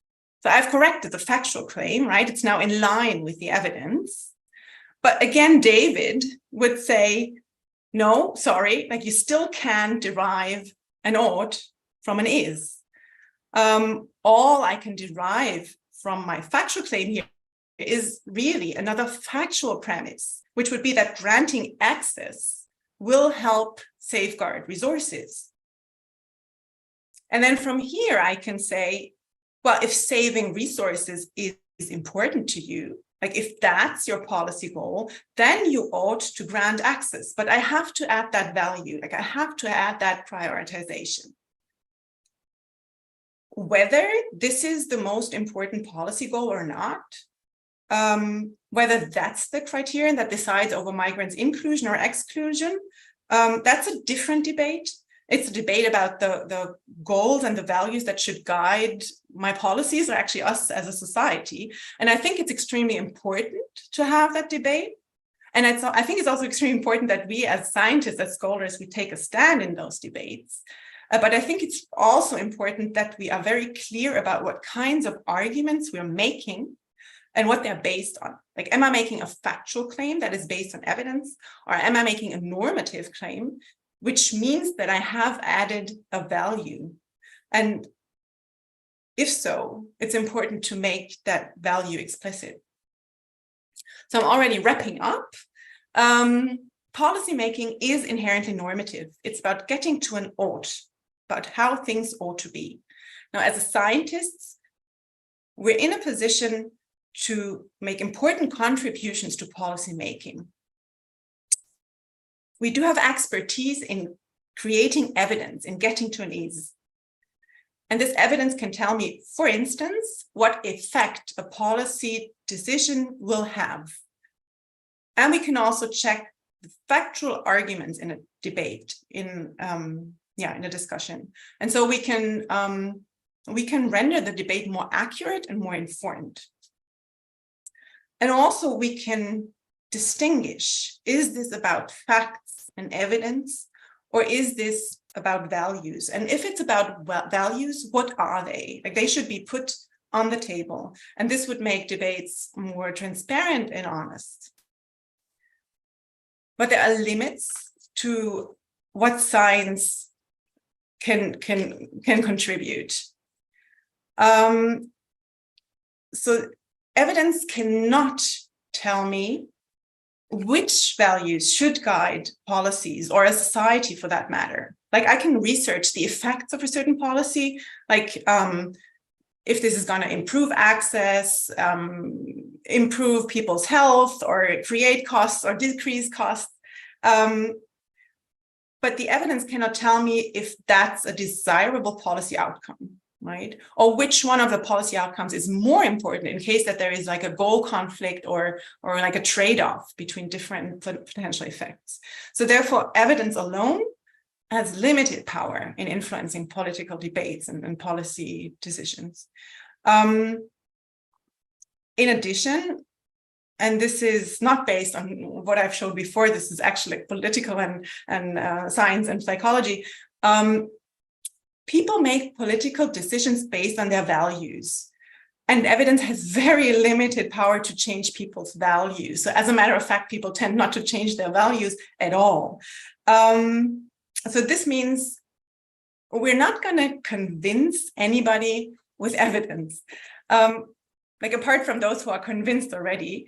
S5: So I've corrected the factual claim, right? It's now in line with the evidence. But again, David would say, no, sorry, like you still can derive an ought from an is. All I can derive from my factual claim here is really another factual premise, which would be that granting access will help safeguard resources. And then from here, I can say, well, if saving resources is important to you, like if that's your policy goal, then you ought to grant access. But I have to add that value, like I have to add that prioritization. Whether this is the most important policy goal or not, whether that's the criterion that decides over migrants' inclusion or exclusion, that's a different debate. It's a debate about the goals and the values that should guide my policies, or actually us as a society. And I think it's extremely important to have that debate. And I think it's also extremely important that we as scientists, as scholars, we take a stand in those debates. But I think it's also important that we are very clear about what kinds of arguments we're making and what they're based on. Like, am I making a factual claim that is based on evidence, or am I making a normative claim, which means that I have added a value? And if so, it's important to make that value explicit. So I'm already wrapping up. Policymaking is inherently normative. It's about getting to an ought, about how things ought to be. Now, as scientists, we're in a position to make important contributions to policymaking. We do have expertise in creating evidence, in getting to an is. And this evidence can tell me, for instance, what effect a policy decision will have. And we can also check the factual arguments in a debate, in a discussion. And so we can render the debate more accurate and more informed. And also we can distinguish, is this about facts and evidence, or is this about values? And if it's about values, what are they? Like, they should be put on the table. And this would make debates more transparent and honest. But there are limits to what science can contribute. So evidence cannot tell me which values should guide policies, or a society for that matter. Like, I can research the effects of a certain policy, like if this is going to improve access, improve people's health, or create costs or decrease costs. But the evidence cannot tell me if that's a desirable policy outcome, right? Or which one of the policy outcomes is more important in case that there is like a goal conflict or like a trade-off between different potential effects. So therefore, evidence alone has limited power in influencing political debates and policy decisions. In addition, and this is not based on what I've showed before, this is actually political and science and psychology. People make political decisions based on their values. And evidence has very limited power to change people's values. So as a matter of fact, people tend not to change their values at all. So this means we're not going to convince anybody with evidence. Like apart from those who are convinced already,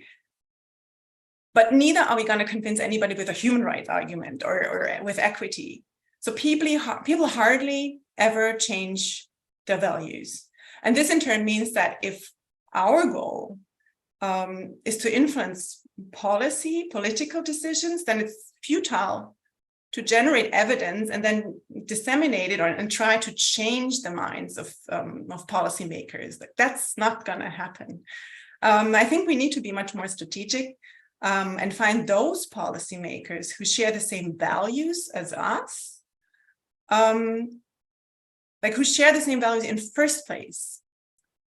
S5: but neither are we going to convince anybody with a human rights argument or with equity. So people hardly ever change their values. And this in turn means that if our goal is to influence political decisions, then it's futile to generate evidence and then disseminate it and try to change the minds of policymakers. That's not going to happen. I think we need to be much more strategic and find those policymakers who share the same values as us, like who share the same values in first place,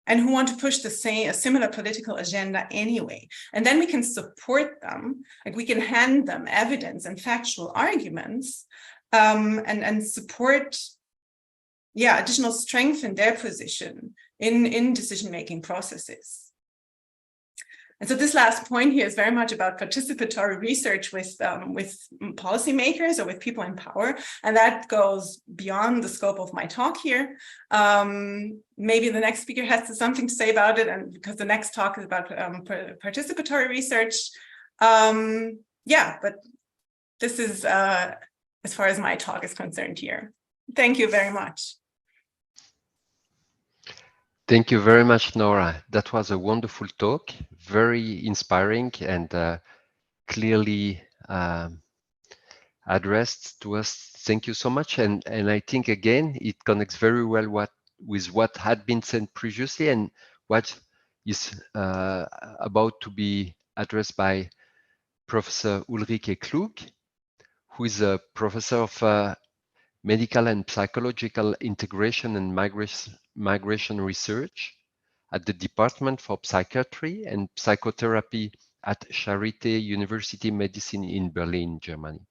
S5: and who want to push a similar political agenda anyway. And then we can support them, like we can hand them evidence and factual arguments and support, additional strength in their position in decision-making processes. And so this last point here is very much about participatory research with policymakers or with people in power. And that goes beyond the scope of my talk here. Maybe the next speaker has something to say about it, and because the next talk is about participatory research. But this is as far as my talk is concerned here. Thank you very much.
S2: Thank you very much, Nora. That was a wonderful talk, very inspiring and clearly addressed to us. Thank you so much. And I think, again, it connects very well with what had been said previously and what is about to be addressed by Professor Ulrike Klug, who is a professor of medical and psychological integration and migration research at the Department for Psychiatry and Psychotherapy at Charité University Medicine in Berlin, Germany.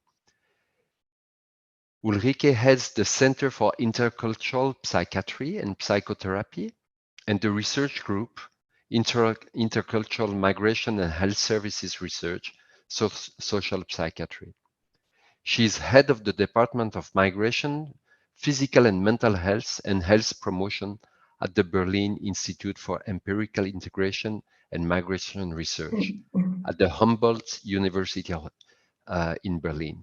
S2: Ulrike heads the Center for Intercultural Psychiatry and Psychotherapy and the research group Intercultural Migration and Health Services Research, Social Psychiatry. She is head of the Department of Migration, Physical and Mental Health and Health Promotion at the Berlin Institute for Empirical Integration and Migration Research at the Humboldt University in Berlin.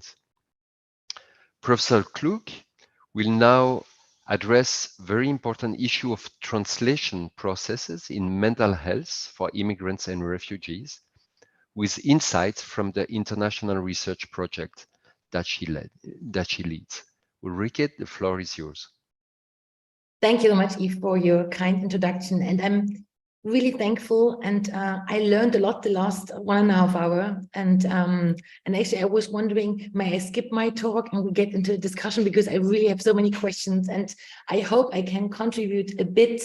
S2: Professor Klug will now address very important issue of translation processes in mental health for immigrants and refugees with insights from the international research project that she leads. Ulrike, the floor is yours.
S7: Thank you so much, Yves, for your kind introduction. And I'm really thankful. And I learned a lot the last 1.5 hours. And actually, I was wondering, may I skip my talk and we get into a discussion, because I really have so many questions. And I hope I can contribute a bit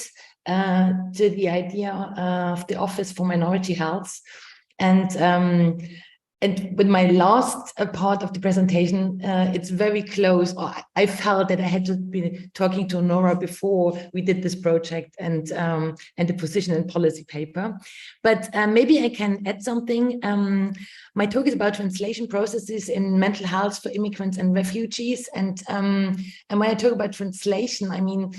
S7: to the idea of the Office for Minority Health. And with my last part of the presentation, it's very close. I felt that I had to be talking to Nora before we did this project and the position and policy paper. But maybe I can add something. My talk is about translation processes in mental health for immigrants and refugees. And when I talk about translation, I mean,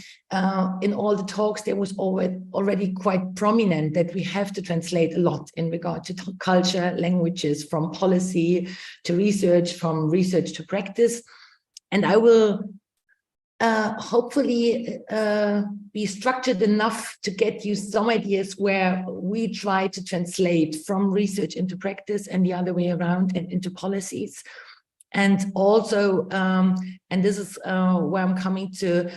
S7: in all the talks, there was already quite prominent that we have to translate a lot in regard to culture, languages, from policy to research, from research to practice. And I will hopefully be structured enough to get you some ideas where we try to translate from research into practice and the other way around and into policies. And also, and this is where I'm coming to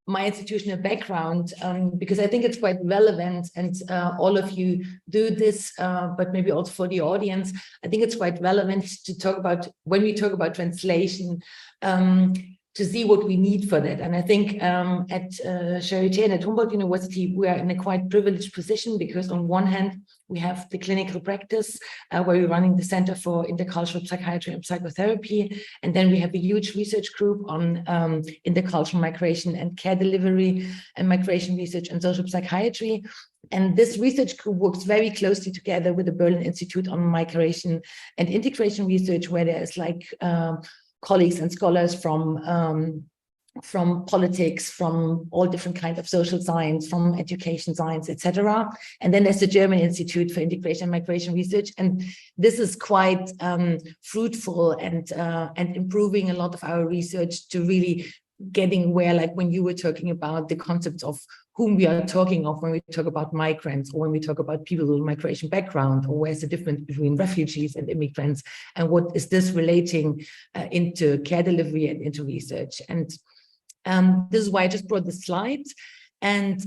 S7: my institutional background, because I think it's quite relevant, and all of you do this, but maybe also for the audience, I think it's quite relevant to talk about, when we talk about translation, to see what we need for that. And I think at Charité and at Humboldt University, we are in a quite privileged position, because on one hand, we have the clinical practice where we're running the Center for Intercultural Psychiatry and Psychotherapy. And then we have a huge research group on intercultural migration and care delivery and migration research and social psychiatry. And this research group works very closely together with the Berlin Institute on Migration and Integration Research, where there's like colleagues and scholars from politics, from all different kinds of social science, from education science, etc. And then there's the German Institute for Integration and Migration Research. And this is quite fruitful and improving a lot of our research to really getting where, like when you were talking about the concepts of whom we are talking of when we talk about migrants, or when we talk about people with migration background, or where's the difference between refugees and immigrants, and what is this relating into care delivery and into research. And this is why I just brought the slides. And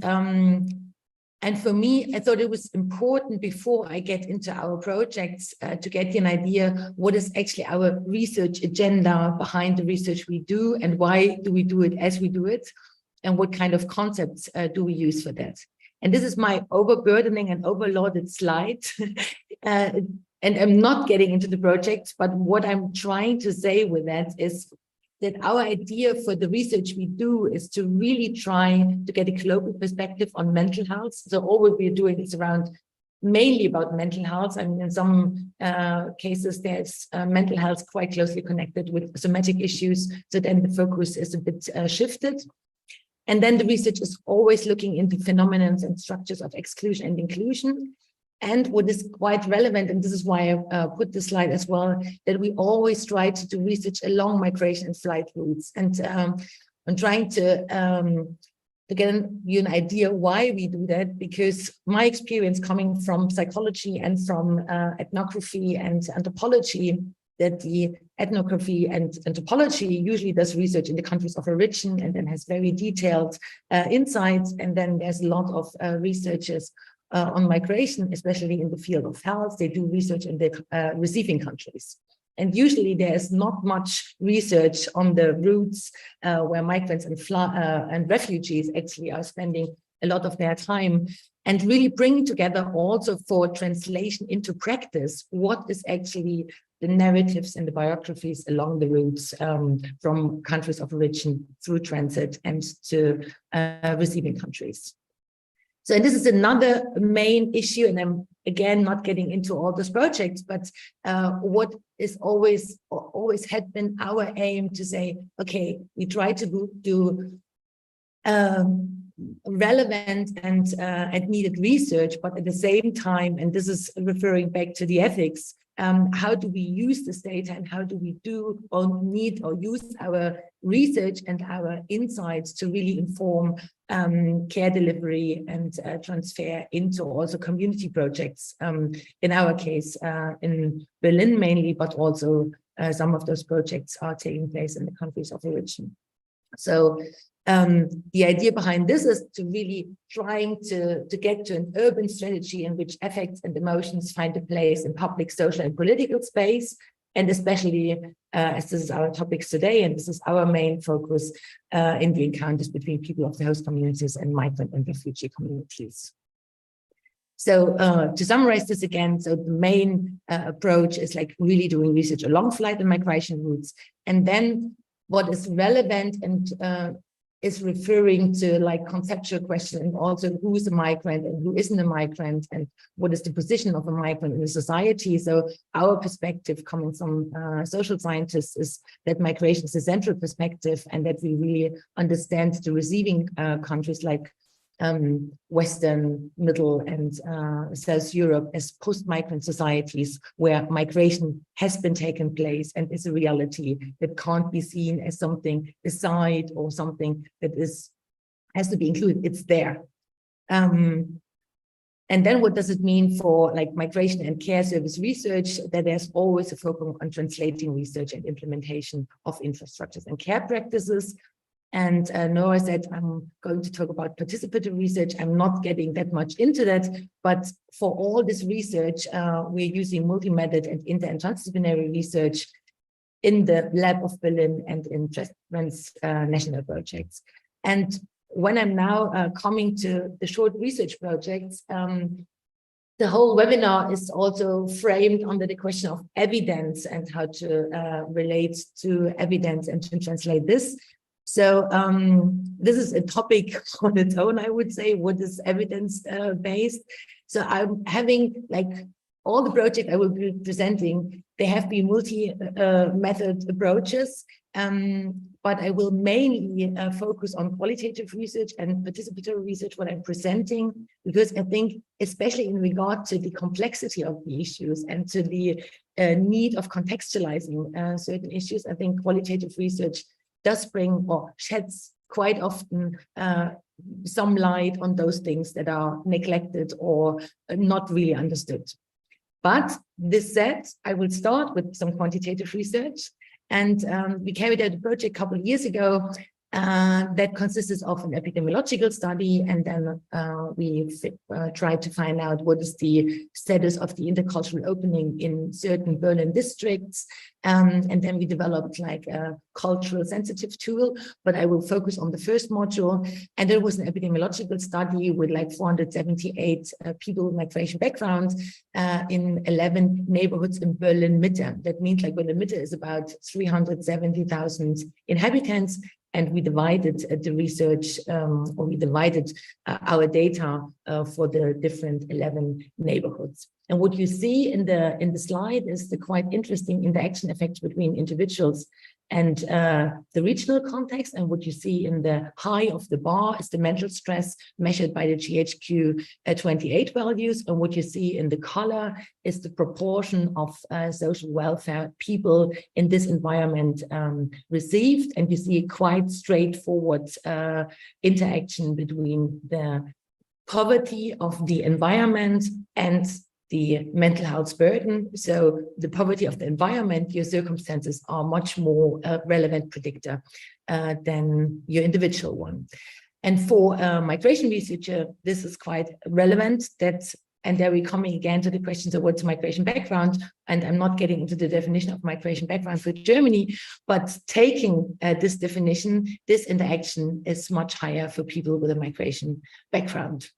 S7: for me, I thought it was important, before I get into our projects, to get an idea what is actually our research agenda behind the research we do, and why do we do it as we do it, and what kind of concepts do we use for that. And this is my overburdening and overloaded slide. And I'm not getting into the projects, but what I'm trying to say with that is that our idea for the research we do is to really try to get a global perspective on mental health. So all what we're doing is around mainly about mental health. I mean, in some cases, there's mental health quite closely connected with somatic issues. So then the focus is a bit shifted. And then the research is always looking into phenomena and structures of exclusion and inclusion. And what is quite relevant, and this is why I put this slide as well, that we always try to do research along migration and flight routes. And I'm trying to get you an idea why we do that, because my experience coming from psychology and from ethnography and anthropology, that the ethnography and anthropology usually does research in the countries of origin and then has very detailed insights. And then there's a lot of researchers on migration, especially in the field of health. They do research in the receiving countries. And usually there's not much research on the routes where migrants and refugees actually are spending a lot of their time, and really bringing together also for translation into practice what is actually the narratives and the biographies along the routes from countries of origin through transit and to receiving countries. So, and this is another main issue, and I'm again not getting into all those projects, but what is always had been our aim to say, okay, we try to do relevant and needed research, but at the same time, and this is referring back to the ethics, how do we use this data, and how do we do or need or use our research and our insights to really inform care delivery and transfer into also community projects, in our case in Berlin mainly, but also some of those projects are taking place in the countries of origin. So the idea behind this is to really trying to get to an urban strategy in which affects and emotions find a place in public, social, and political space, and especially as this is our topics today, and this is our main focus in the encounters between people of the host communities and migrant and refugee communities. So to summarize this again, so the main approach is like really doing research along flight and migration routes, and then what is relevant and is referring to like conceptual questions, and also who is a migrant and who isn't a migrant, and what is the position of a migrant in the society. So our perspective coming from social scientists is that migration is a central perspective, and that we really understand the receiving countries like Western, Middle and South Europe as post-migrant societies where migration has been taking place and is a reality that can't be seen as something aside or something that has to be included. It's there. And then what does it mean for like migration and care service research? That there's always a focus on translating research and implementation of infrastructures and care practices. And Nora said, I'm going to talk about participatory research. I'm not getting that much into that, but for all this research, we're using multi-method and inter- and transdisciplinary research in the lab of Berlin and in national projects. And when I'm now coming to the short research projects, the whole webinar is also framed under the question of evidence and how to relate to evidence and to translate this. So this is a topic on its own, I would say. What is evidence-based? So I'm having like all the projects I will be presenting, they have been multi-method approaches, but I will mainly focus on qualitative research and participatory research when I'm presenting, because I think, especially in regard to the complexity of the issues and to the need of contextualizing certain issues, I think qualitative research does bring or sheds quite often some light on those things that are neglected or not really understood. But this said, I will start with some quantitative research. And we carried out a project a couple of years ago that consisted of an epidemiological study, and then we tried to find out what is the status of the intercultural opening in certain Berlin districts, and then we developed like a cultural sensitive tool, but I will focus on the first module. And there was an epidemiological study with like 478 people with migration backgrounds in 11 neighborhoods in Berlin Mitte. That means like Berlin Mitte is about 370,000 inhabitants. And we divided the research, or we divided our data for the different 11 neighborhoods. And what you see in the slide is the quite interesting interaction effects between individuals and the regional context. And what you see in the high of the bar is the mental stress measured by the GHQ 28 values. And what you see in the color is the proportion of social welfare people in this environment received. And you see a quite straightforward interaction between the poverty of the environment and the mental health burden. So the poverty of the environment, your circumstances are much more relevant predictor than your individual one. And for a migration researcher, this is quite relevant. And there we're coming again to the questions of what's migration background. And I'm not getting into the definition of migration background for Germany, but taking this definition, this interaction is much higher for people with a migration background.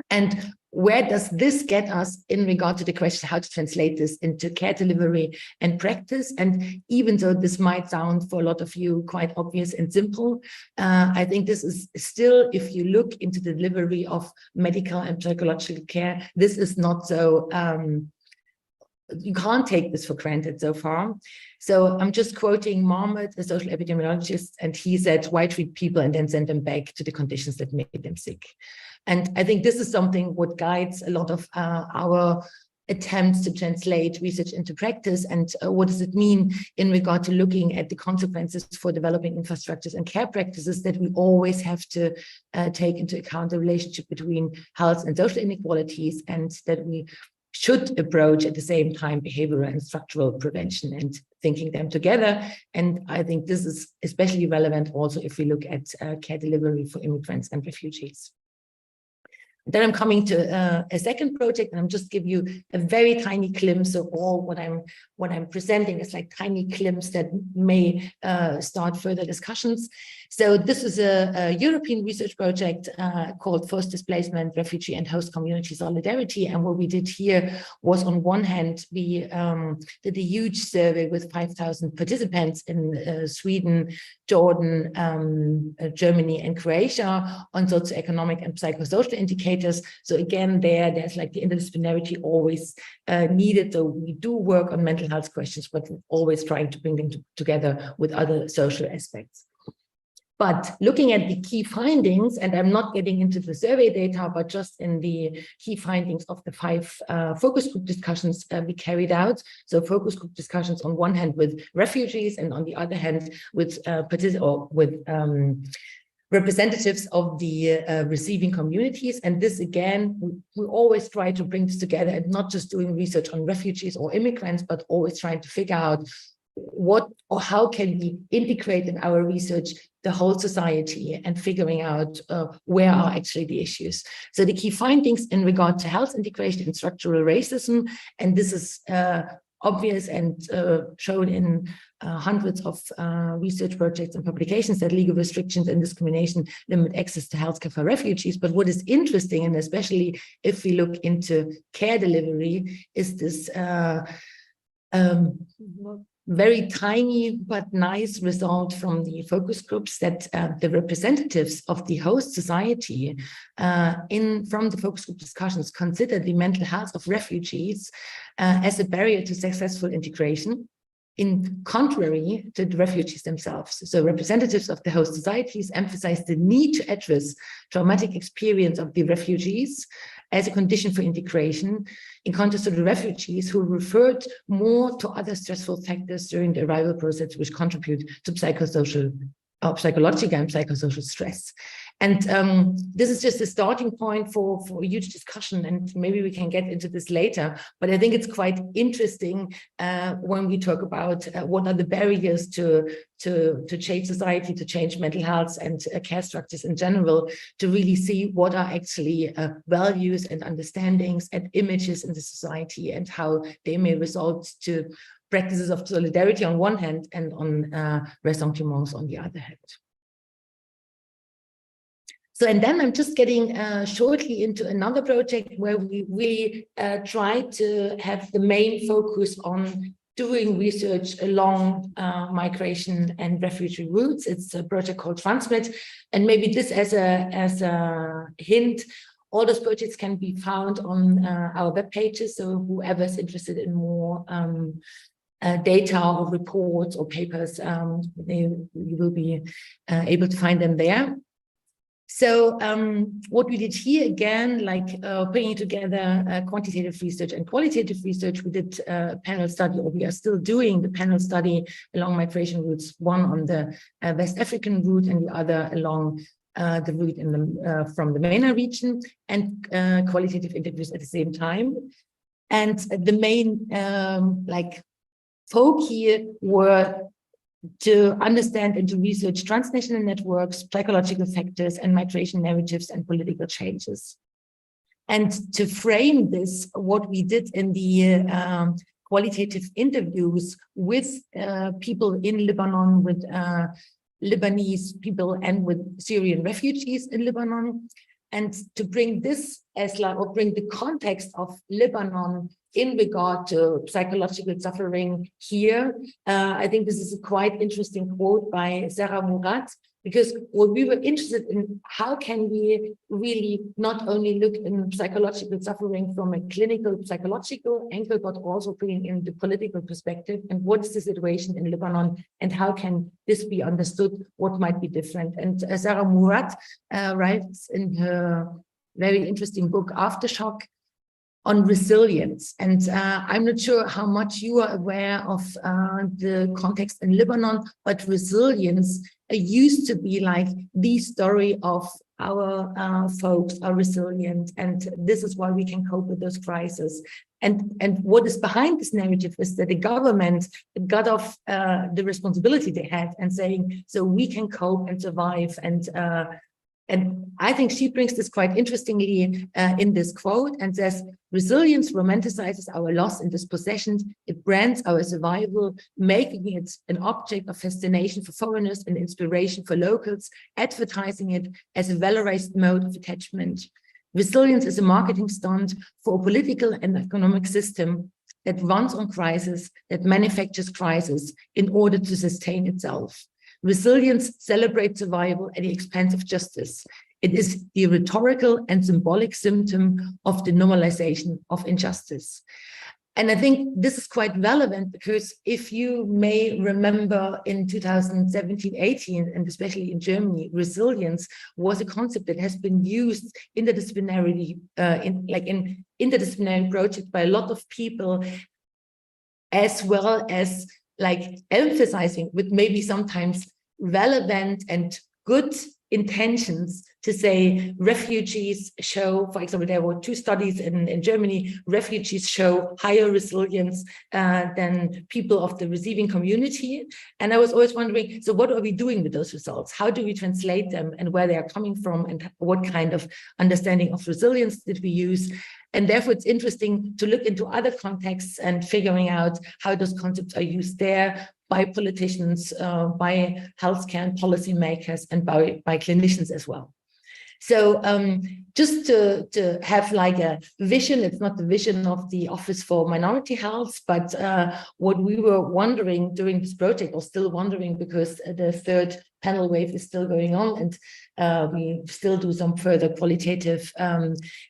S7: And where does this get us in regard to the question how to translate this into care delivery and practice? And even though this might sound for a lot of you quite obvious and simple, I think this is still, if you look into the delivery of medical and psychological care, this is not so, you can't take this for granted so far. So I'm just quoting Mohammed, a social epidemiologist, and he said, why treat people and then send them back to the conditions that made them sick? And I think this is something what guides a lot of our attempts to translate research into practice. And what does it mean in regard to looking at the consequences for developing infrastructures and care practices, that we always have to take into account the relationship between health and social inequalities, and that we should approach at the same time behavioral and structural prevention and thinking them together. And I think this is especially relevant also if we look at care delivery for immigrants and refugees. Then I'm coming to a second project, and I'm just give you a very tiny glimpse of all what I'm presenting. It's like tiny glimpse that may start further discussions. So this is a European research project called Forced Displacement, Refugee and Host Community Solidarity. And what we did here was, on one hand, we did a huge survey with 5,000 participants in Sweden, Jordan, Germany, and Croatia on socioeconomic and psychosocial indicators. So again, there's like the interdisciplinarity always needed. So we do work on mental health questions, but always trying to bring them together with other social aspects. But looking at the key findings, and I'm not getting into the survey data, but just in the key findings of the 5 focus group discussions we carried out. So focus group discussions on one hand with refugees, and on the other hand with representatives of the receiving communities. And this, again, we always try to bring this together, and not just doing research on refugees or immigrants, but always trying to figure out what or how can we integrate in our research the whole society, and figuring out where are actually the issues. So the key findings in regard to health integration and structural racism, and this is obvious and shown in hundreds of research projects and publications, that legal restrictions and discrimination limit access to healthcare for refugees. But what is interesting, and especially if we look into care delivery, is this very tiny but nice result from the focus groups, that the representatives of the host society from the focus group discussions consider the mental health of refugees as a barrier to successful integration, in contrary to the refugees themselves. So representatives of the host societies emphasize the need to address traumatic experience of the refugees as a condition for integration, in contrast to the refugees who referred more to other stressful factors during the arrival process, which contribute to psychological and psychosocial stress. And this is just a starting point for a huge discussion, and maybe we can get into this later. But I think it's quite interesting when we talk about what are the barriers to change society, to change mental health and care structures in general, to really see what are actually values and understandings and images in the society, and how they may result to practices of solidarity on one hand, and on ressentiments on the other hand. So, and then I'm just getting shortly into another project where we really try to have the main focus on doing research along migration and refugee routes. It's a project called Transmit, and maybe this as a hint, all those projects can be found on our web pages. So whoever's interested in more data or reports or papers, you will be able to find them there. So what we did here, again, like bringing together quantitative research and qualitative research, we did a panel study, or we are still doing the panel study along migration routes, one on the West African route and the other along the route in the, from the MENA region, and qualitative interviews at the same time. And the main folk here were to understand and to research transnational networks, psychological factors, and migration narratives and political changes. And to frame this, what we did in the qualitative interviews with people in Lebanon, with Lebanese people, and with Syrian refugees in Lebanon, and to bring this as like, or bring the context of Lebanon in regard to psychological suffering here. I think this is a quite interesting quote by Sarah Murat, because what we were interested in, how can we really not only look in psychological suffering from a clinical psychological angle, but also bringing in the political perspective, and what is the situation in Lebanon, and how can this be understood, what might be different. And Sarah Murat writes in her very interesting book, Aftershock, on resilience. And I'm not sure how much you are aware of the context in Lebanon, but resilience used to be like the story of our folks are resilient, and this is why we can cope with those crises. And what is behind this narrative is that the government got off the responsibility they had and saying, so we can cope and survive. And I think she brings this quite interestingly in this quote, and says, resilience romanticizes our loss and dispossession. It brands our survival, making it an object of fascination for foreigners and inspiration for locals, advertising it as a valorized mode of attachment. Resilience is a marketing stunt for a political and economic system that runs on crisis, that manufactures crisis in order to sustain itself. Resilience celebrates survival at the expense of justice. It is the rhetorical and symbolic symptom of the normalization of injustice. And I think this is quite relevant because if you may remember in 2017-18, and especially in Germany, resilience was a concept that has been used interdisciplinarily, in interdisciplinary projects by a lot of people, as well as like emphasizing with maybe sometimes relevant and good intentions to say refugees show, for example, there were 2 studies in Germany, refugees show higher resilience than people of the receiving community. And I was always wondering, so what are we doing with those results? How do we translate them and where they are coming from and what kind of understanding of resilience did we use? And therefore, it's interesting to look into other contexts and figuring out how those concepts are used there by politicians, by healthcare and policymakers, and by clinicians as well. So just to have like a vision, it's not the vision of the Office for Minority Health, but what we were wondering during this project, or still wondering because the 3rd panel wave is still going on, and we still do some further qualitative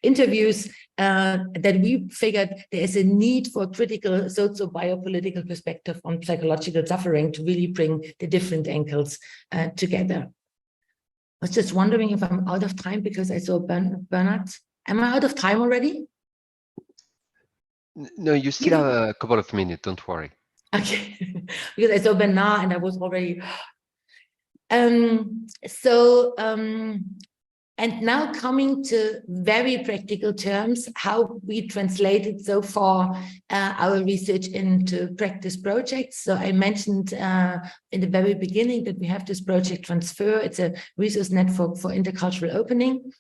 S7: interviews, that we figured there is a need for a critical socio-biopolitical perspective on psychological suffering to really bring the different angles together. I was just wondering if I'm out of time because I saw Bernard. Am I out of time already?
S2: No, you still have a couple of minutes, don't worry.
S7: Okay, because I saw Bernard and I was already. And now coming to very practical terms, how we translated so far our research into practice projects. So I mentioned in the very beginning that we have this project Transfer. It's a resource network for intercultural opening.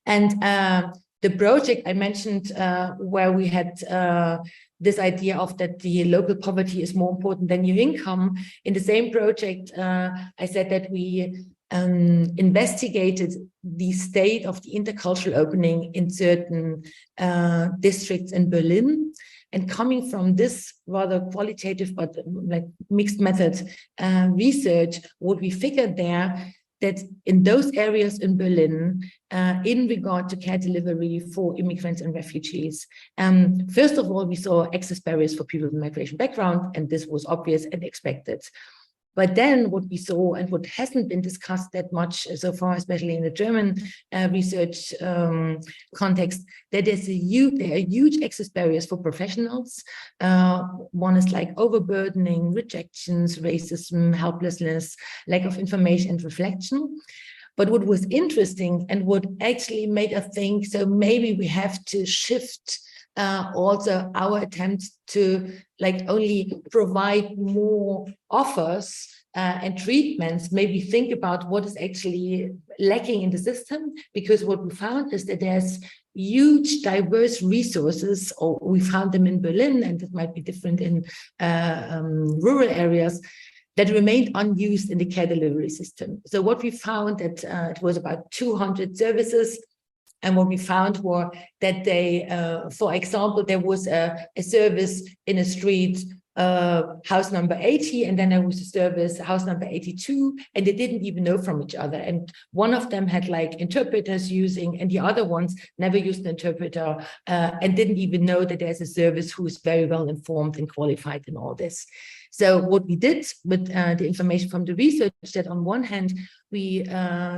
S7: And the project I mentioned where we had this idea of that the local poverty is more important than your income. In the same project, I said that we investigated the state of the intercultural opening in certain districts in Berlin. And coming from this rather qualitative but like mixed method research, what we figured there that in those areas in Berlin, in regard to care delivery for immigrants and refugees, first of all, we saw access barriers for people with migration background, and this was obvious and expected. But then what we saw and what hasn't been discussed that much so far, especially in the German research context, that there are huge access barriers for professionals. One is like overburdening, rejections, racism, helplessness, lack of information and reflection. But what was interesting and what actually made us think, so maybe we have to shift also our attempts to like only provide more offers and treatments, maybe think about what is actually lacking in the system, because what we found is that there's huge diverse resources, or we found them in Berlin, and it might be different in rural areas, that remained unused in the care delivery system. So what we found that it was about 200 services. And what we found were that they, for example, there was a service in a street, house number 80, and then there was a service, house number 82, and they didn't even know from each other. And one of them had like interpreters using, and the other ones never used an interpreter and didn't even know that there's a service who is very well informed and qualified in all this. So what we did with the information from the research, that on one hand, we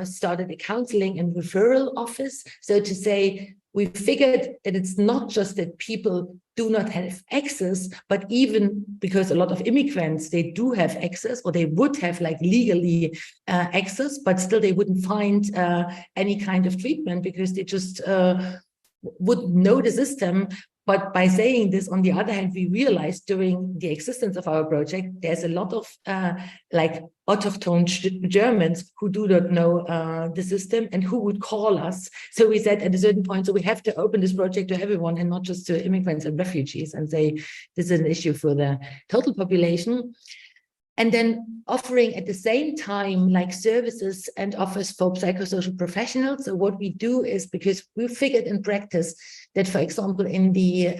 S7: started a counseling and referral office. So to say, we figured that it's not just that people do not have access, but even because a lot of immigrants, they do have access, or they would have like legally access, but still they wouldn't find any kind of treatment because they just would know the system. But by saying this, on the other hand, we realized during the existence of our project, there's a lot of like autochthone Germans who do not know the system and who would call us. So we said at a certain point, so we have to open this project to everyone and not just to immigrants and refugees, and say this is an issue for the total population. and then offering at the same time like services and offers for psychosocial professionals. So what we do is, because we figured in practice that, for example, in the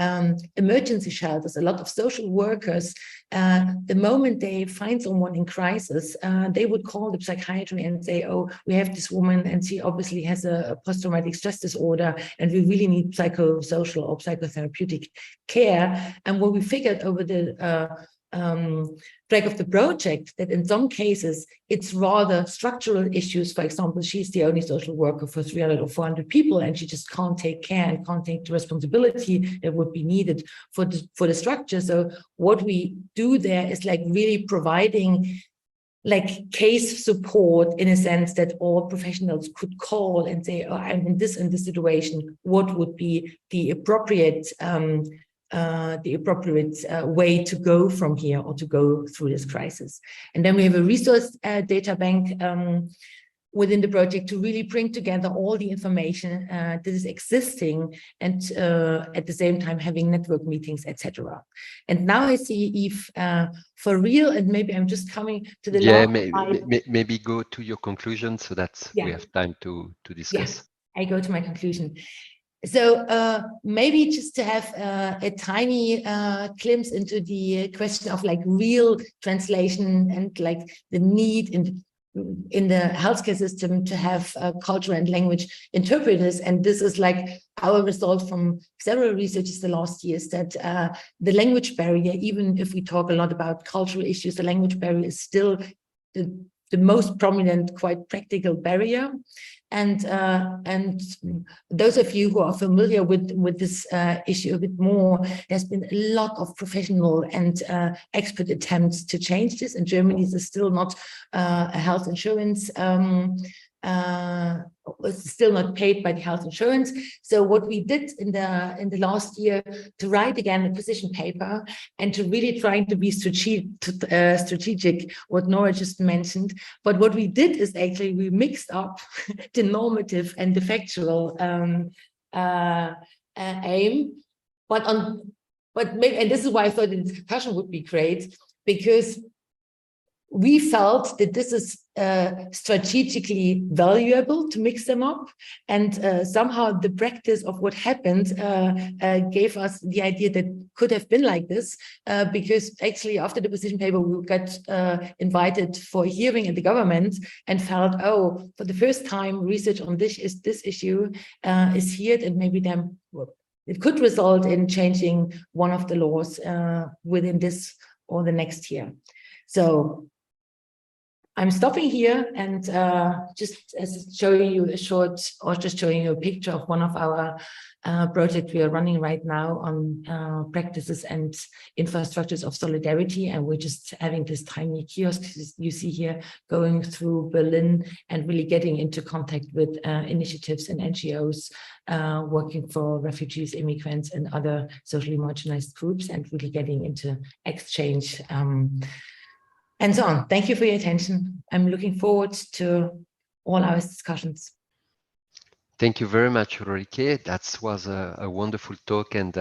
S7: emergency shelters, a lot of social workers, the moment they find someone in crisis, they would call the psychiatry and say, oh, we have this woman and she obviously has a post-traumatic stress disorder and we really need psychosocial or psychotherapeutic care. And what we figured over the track of the project, that in some cases it's rather structural issues. For example, she's the only social worker for 300 or 400 people and she just can't take care and can't take the responsibility that would be needed for the structure. So what we do there is like really providing like case support, in a sense that all professionals could call and say, oh, I'm in this situation, what would be the appropriate way to go from here or to go through this crisis. And then we have a resource data bank within the project to really bring together all the information that is existing and at the same time having network meetings, etc. And now I see Yves for real, and maybe I'm just coming to the last slide.
S2: Maybe go to your conclusion so that we have time to discuss.
S7: Yeah, I go to my conclusion. So maybe just to have a tiny glimpse into the question of like real translation and like the need in the healthcare system to have cultural and language interpreters. And this is like our result from several researchers the last years, that the language barrier, even if we talk a lot about cultural issues, the language barrier is still the most prominent, quite practical barrier. And those of you who are familiar with this issue a bit more, there's been a lot of professional and expert attempts to change this. In Germany, there's still not a health insurance, still not paid by the health insurance. So what we did in the last year to write again a position paper and to really trying to be strategic, what Nora just mentioned. But what we did is actually we mixed up the normative and the factual aim. But maybe, and this is why I thought the discussion would be great, because we felt that this is strategically valuable to mix them up, and somehow the practice of what happened gave us the idea that could have been like this, because actually after the position paper we got invited for a hearing at the government and felt, oh, for the first time research on this issue is here, and maybe then it could result in changing one of the laws within this or the next year. So I'm stopping here and just showing you a short, or just showing you a picture of one of our projects we are running right now on practices and infrastructures of solidarity. And we're just having this tiny kiosk you see here going through Berlin and really getting into contact with initiatives and NGOs working for refugees, immigrants, and other socially marginalized groups, and really getting into exchange and so on. Thank you for your attention. I'm looking forward to all our discussions.
S2: Thank you very much, Ulrike. That was a wonderful talk and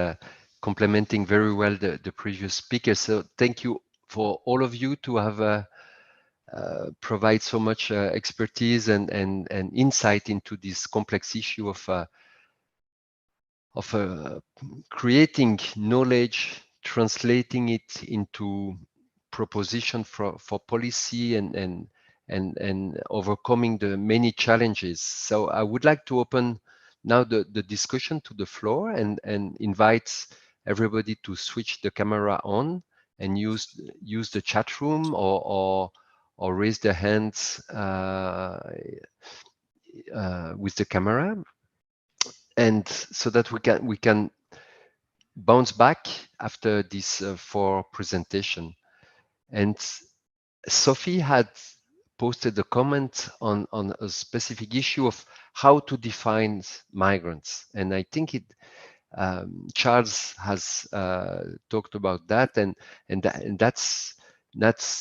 S2: complementing very well the previous speaker. So thank you for all of you to have provide so much expertise and insight into this complex issue of creating knowledge, translating it into proposition for policy and overcoming the many challenges. So I would like to open now the discussion to the floor and invite everybody to switch the camera on and use the chat room or raise their hands with the camera, and so that we can bounce back after this 4 presentation. And Sophie had posted a comment on a specific issue of how to define migrants. And I think Charles has talked about that, and that's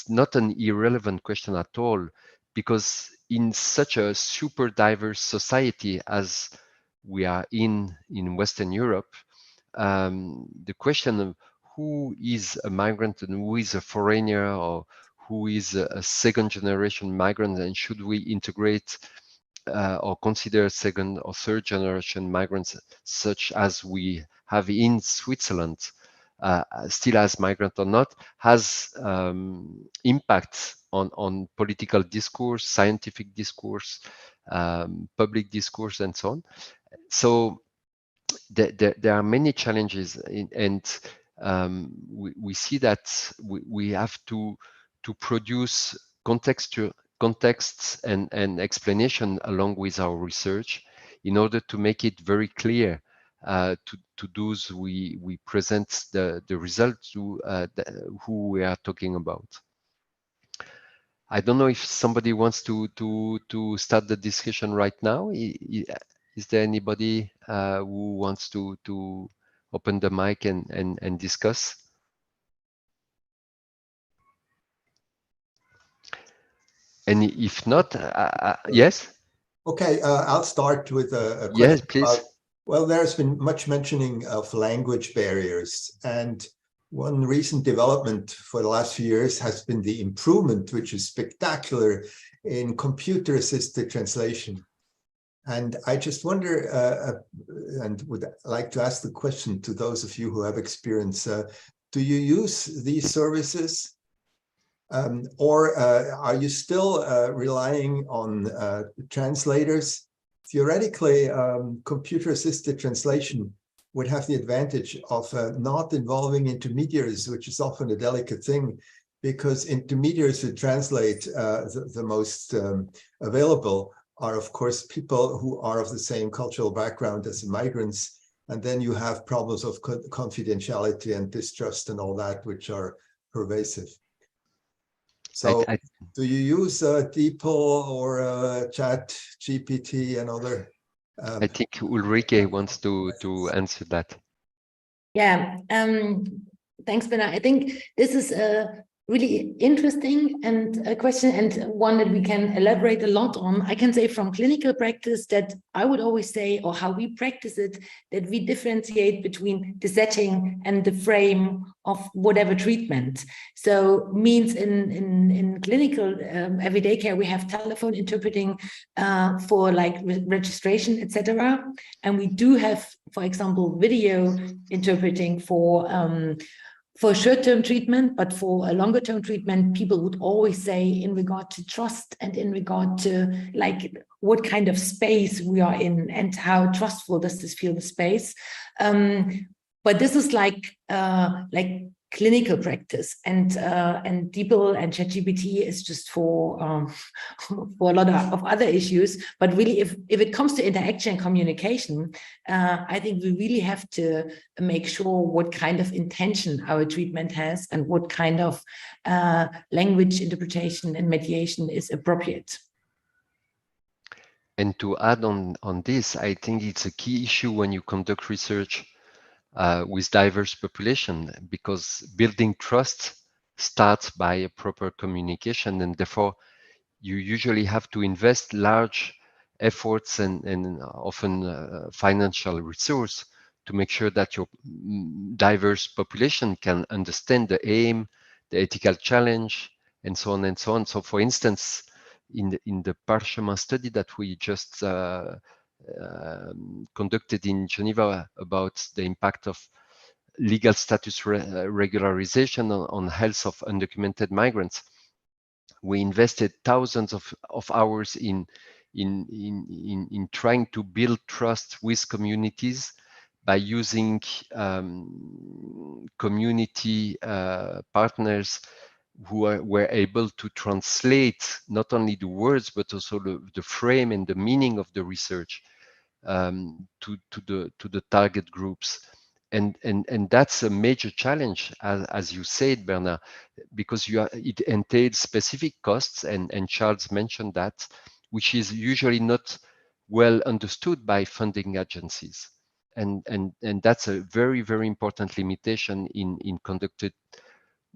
S2: not an irrelevant question at all, because in such a super diverse society as we are in Western Europe, the question of who is a migrant and who is a foreigner, or who is a second generation migrant, and should we integrate or consider second or third generation migrants such as we have in Switzerland still as migrant or not, has impact on political discourse, scientific discourse, public discourse, and so on. So there are many challenges, and we see that we have to produce contexts and explanation along with our research in order to make it very clear to those we present the results to who we are talking about. I don't know if somebody wants to start the discussion right now. Is there anybody who wants to open the mic and discuss? And if not, yes?
S3: Okay, I'll start with a question.
S2: Yes, please.
S3: Well, there's been much mentioning of language barriers, and one recent development for the last few years has been the improvement, which is spectacular, in computer-assisted translation. And I just wonder, and would like to ask the question to those of you who have experience, do you use these services? Or are you still relying on translators? Theoretically, computer-assisted translation would have the advantage of not involving intermediaries, which is often a delicate thing, because intermediaries who translate the most available are, of course, people who are of the same cultural background as the migrants. And then you have problems of confidentiality and distrust and all that, which are pervasive. So do you use DeepL or Chat GPT and other?
S2: I think Ulrike wants to answer that.
S7: Yeah, thanks, Bernard. I think this is a really interesting and a question, and one that we can elaborate a lot on. I can say from clinical practice that I would always say, or how we practice it, that we differentiate between the setting and the frame of whatever treatment. So means in clinical everyday care, we have telephone interpreting for like registration, etc. And we do have, for example, video interpreting for short-term treatment, but for a longer-term treatment, people would always say in regard to trust and in regard to like what kind of space we are in and how trustful does this feel the space. But this is like clinical practice, and DeepL and ChatGPT is just for a lot of other issues. But really, if it comes to interaction and communication, I think we really have to make sure what kind of intention our treatment has and what kind of language interpretation and mediation is appropriate.
S2: And to add on this, I think it's a key issue when you conduct research with diverse population, because building trust starts by a proper communication, and therefore you usually have to invest large efforts and often financial resource to make sure that your diverse population can understand the aim, the ethical challenge, and so on and so on. So for instance, in the Parchema study that we just conducted in Geneva about the impact of legal status regularization on health of undocumented migrants, we invested thousands of hours in trying to build trust with communities by using community partners who were able to translate not only the words but also the frame and the meaning of the research to the target groups. And that's a major challenge, as you said, Bernard, because it entails specific costs, and Charles mentioned that, which is usually not well understood by funding agencies. And that's a very, very important limitation in conducted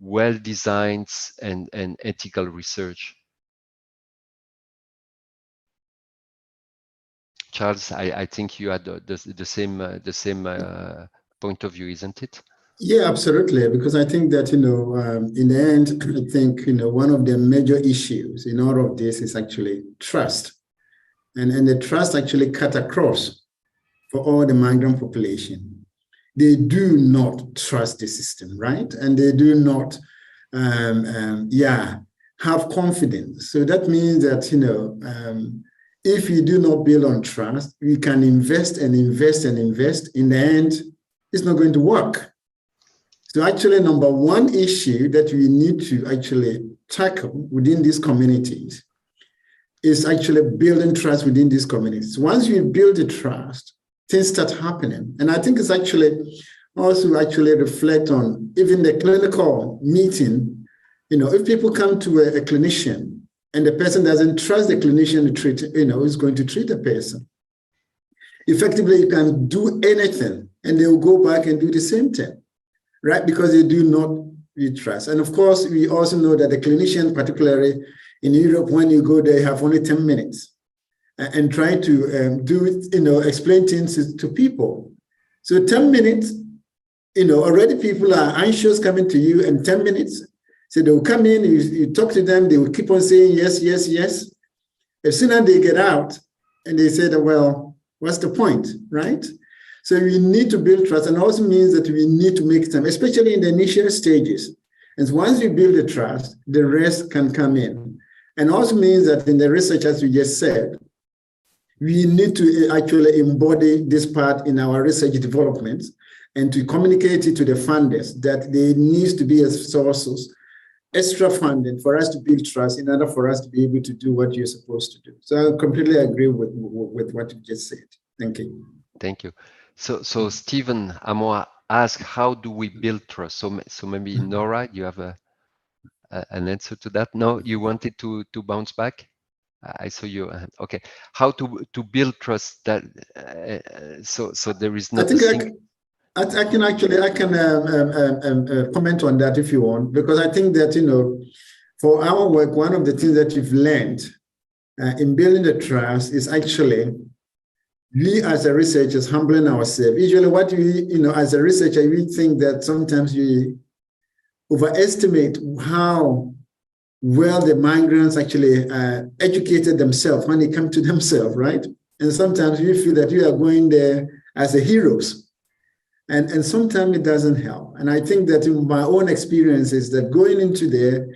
S2: well-designed and ethical research. Charles, I think you had the same point of view, isn't it?
S4: Yeah, absolutely. Because I think that, in the end, I think, one of the major issues in all of this is actually trust. And the trust actually cut across for all the migrant population. They do not trust the system, right? And they do not, have confidence. So that means that, if you do not build on trust, you can invest and invest and invest. In the end, it's not going to work. So actually, number one issue that we need to actually tackle within these communities is actually building trust within these communities. Once you build the trust, things start happening. And I think it's actually also actually reflect on even the clinical meeting. If people come to a clinician and the person doesn't trust the clinician to treat, is going to treat the person. Effectively, you can do anything and they will go back and do the same thing, right? Because they do not really trust. And of course, we also know that the clinician, particularly in Europe, when you go there, you have only 10 minutes and try to do it, explain things to people. So 10 minutes, already people are anxious coming to you, and 10 minutes. So they will come in, you talk to them, they will keep on saying yes, yes, yes. As soon as they get out and they say that, well, what's the point, right? So we need to build trust, and also means that we need to make time, especially in the initial stages. And once we build the trust, the rest can come in. And also means that in the research, as we just said, we need to actually embody this part in our research development and to communicate it to the funders that there needs to be a sources, extra funding for us to build trust in order for us to be able to do what you're supposed to do. So I completely agree with what you just said. Thank you.
S2: Thank you. So Stephen, Amo asked, how do we build trust? So maybe Nora, you have an answer to that? No, you wanted to bounce back? I saw you. Okay, how to build trust? That so there is not.
S4: I can comment on that if you want, because I think that for our work, one of the things that we've learned in building the trust is actually we as a researchers humbling ourselves. Usually, what we as a researcher, we think that sometimes we overestimate how well the migrants actually educated themselves when they come to themselves, right? And sometimes we feel that we are going there as the heroes. And sometimes it doesn't help. And I think that in my own experience is that going into there,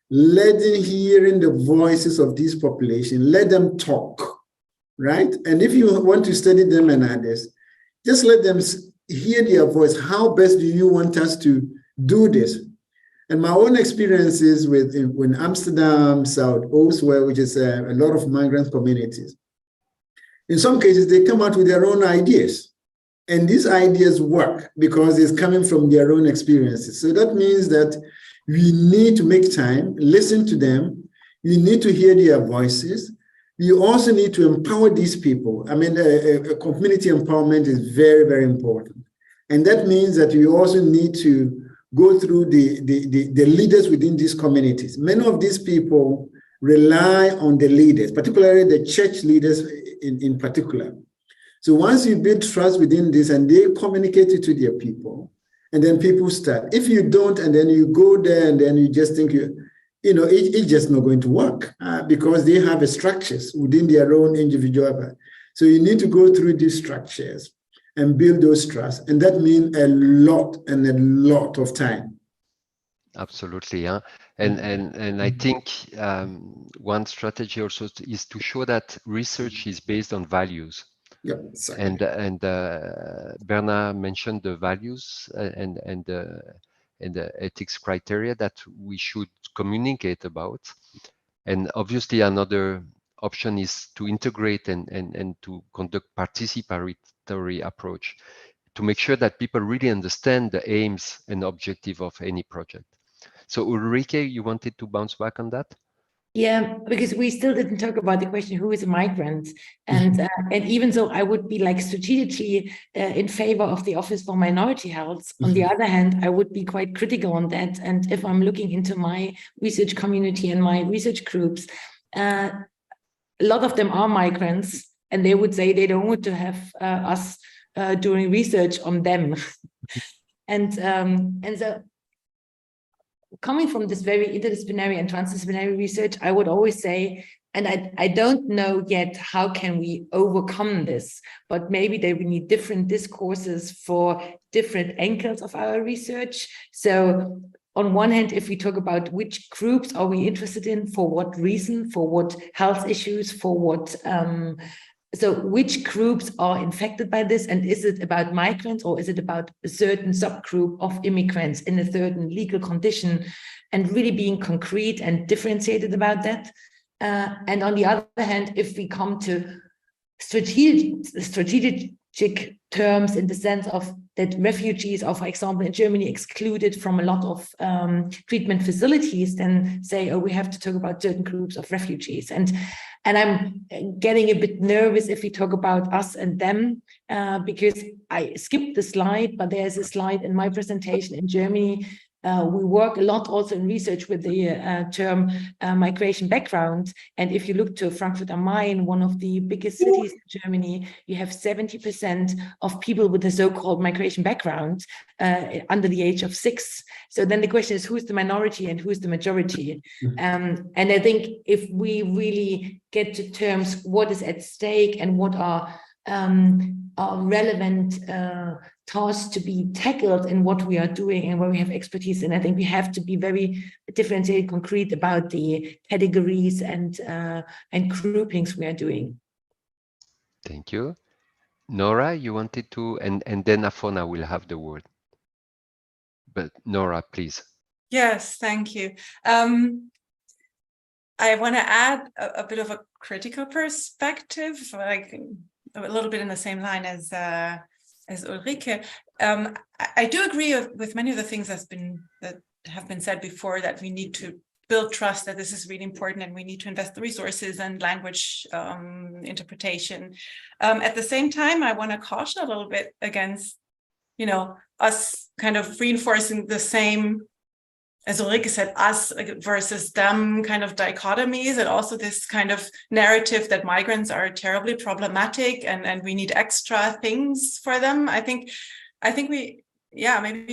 S4: hearing the voices of this population, let them talk, right? And if you want to study them and others, just let them hear their voice. How best do you want us to do this? And my own experiences with Amsterdam, South Oostwell, which is a lot of migrant communities. In some cases, they come out with their own ideas. And these ideas work because it's coming from their own experiences. So that means that we need to make time, listen to them. We need to hear their voices. We also need to empower these people. I mean, community empowerment is very, very important. And that means that we also need to go through the leaders within these communities. Many of these people rely on the leaders, particularly the church leaders in particular. So once you build trust within this and they communicate it to their people, and then people start. If you don't, and then you go there and then you just think it's just not going to work because they have structures within their own individual. So you need to go through these structures and build those trusts. And that means a lot and a lot of time.
S2: Absolutely, yeah. And I think one strategy also is to show that research is based on values.
S4: Yeah, exactly.
S2: And Bernard mentioned the values and the ethics criteria that we should communicate about. And obviously another option is to integrate and to conduct participatory approach to make sure that people really understand the aims and objective of any project. So Ulrike, you wanted to bounce back on that?
S7: Yeah, because we still didn't talk about the question, who is a migrant? And even so, I would be like strategically in favor of the Office for Minority Health. On the other hand, I would be quite critical on that. And if I'm looking into my research community and my research groups, a lot of them are migrants, and they would say they don't want to have us doing research on them. And so coming from this very interdisciplinary and transdisciplinary research, I would always say, and I don't know yet how can we overcome this, but maybe we need different discourses for different angles of our research. So on one hand, if we talk about which groups are we interested in, for what reason, for what health issues, for what, so which groups are infected by this, and is it about migrants or is it about a certain subgroup of immigrants in a certain legal condition, and really being concrete and differentiated about that. And on the other hand, if we come to strategic terms in the sense of that refugees are, for example, in Germany excluded from a lot of treatment facilities, then say, oh, we have to talk about certain groups of refugees. And I'm getting a bit nervous if we talk about us and them, because I skipped the slide, but there's a slide in my presentation in Germany. We work a lot also in research with the term migration background. And if you look to Frankfurt am Main, one of the biggest cities in Germany, you have 70% of people with a so-called migration background under the age of 6. So then the question is, who's the minority and who's the majority? And I think if we really get to terms what is at stake and what are relevant tasks to be tackled in what we are doing and where we have expertise. And I think we have to be very differentiated, concrete about the categories and groupings we are doing.
S2: Thank you. Nora, you wanted to, and then Afona will have the word. But Nora, please.
S5: Yes, thank you. I want to add a bit of a critical perspective, like a little bit in the same line as Ulrike. I do agree with many of the things that have been said before, that we need to build trust, that this is really important, and we need to invest the resources and language interpretation. At the same time, I want to caution a little bit against, us kind of reinforcing the same, as Ulrike said, us versus them kind of dichotomies, and also this kind of narrative that migrants are terribly problematic and we need extra things for them. I think maybe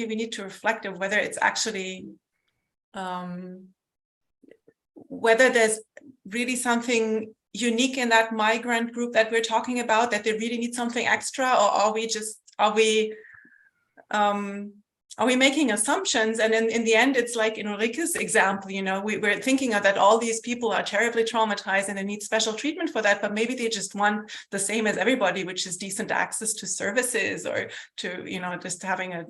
S5: we need to reflect on whether it's actually, whether there's really something unique in that migrant group that we're talking about, that they really need something extra, or are we making assumptions? And in the end, it's like in Ulrike's example, we're thinking that all these people are terribly traumatized and they need special treatment for that, but maybe they just want the same as everybody, which is decent access to services, or to, just having a,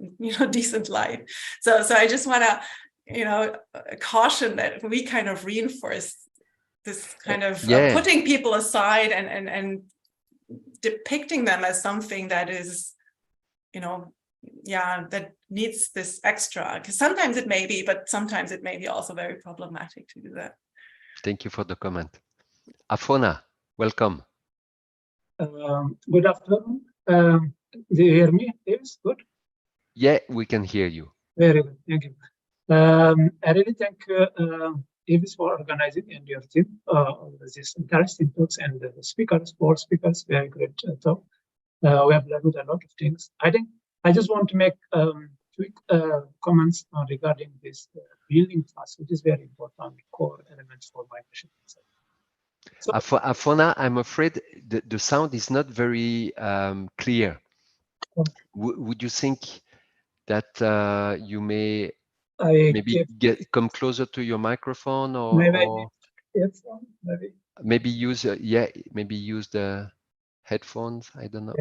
S5: decent life. So I just want to, caution that we kind of reinforce this kind of putting people aside and depicting them as something that is, that needs this extra, because sometimes it may be, but sometimes it may be also very problematic to do that.
S2: Thank you for the comment. Afona, welcome.
S8: Good afternoon. Do you hear me? Yes, good.
S2: Yeah, we can hear you.
S8: Very good, thank you. I really thank Ivis for organizing, and your team this interesting talks, and the speakers, very great talk. We have learned a lot of things. I just want to make quick comments regarding this building trust, which is very important core elements for migration. So,
S2: Afona, I'm afraid the sound is not very clear. Would you think that you may come closer to your microphone, or maybe use the headphones? I don't know.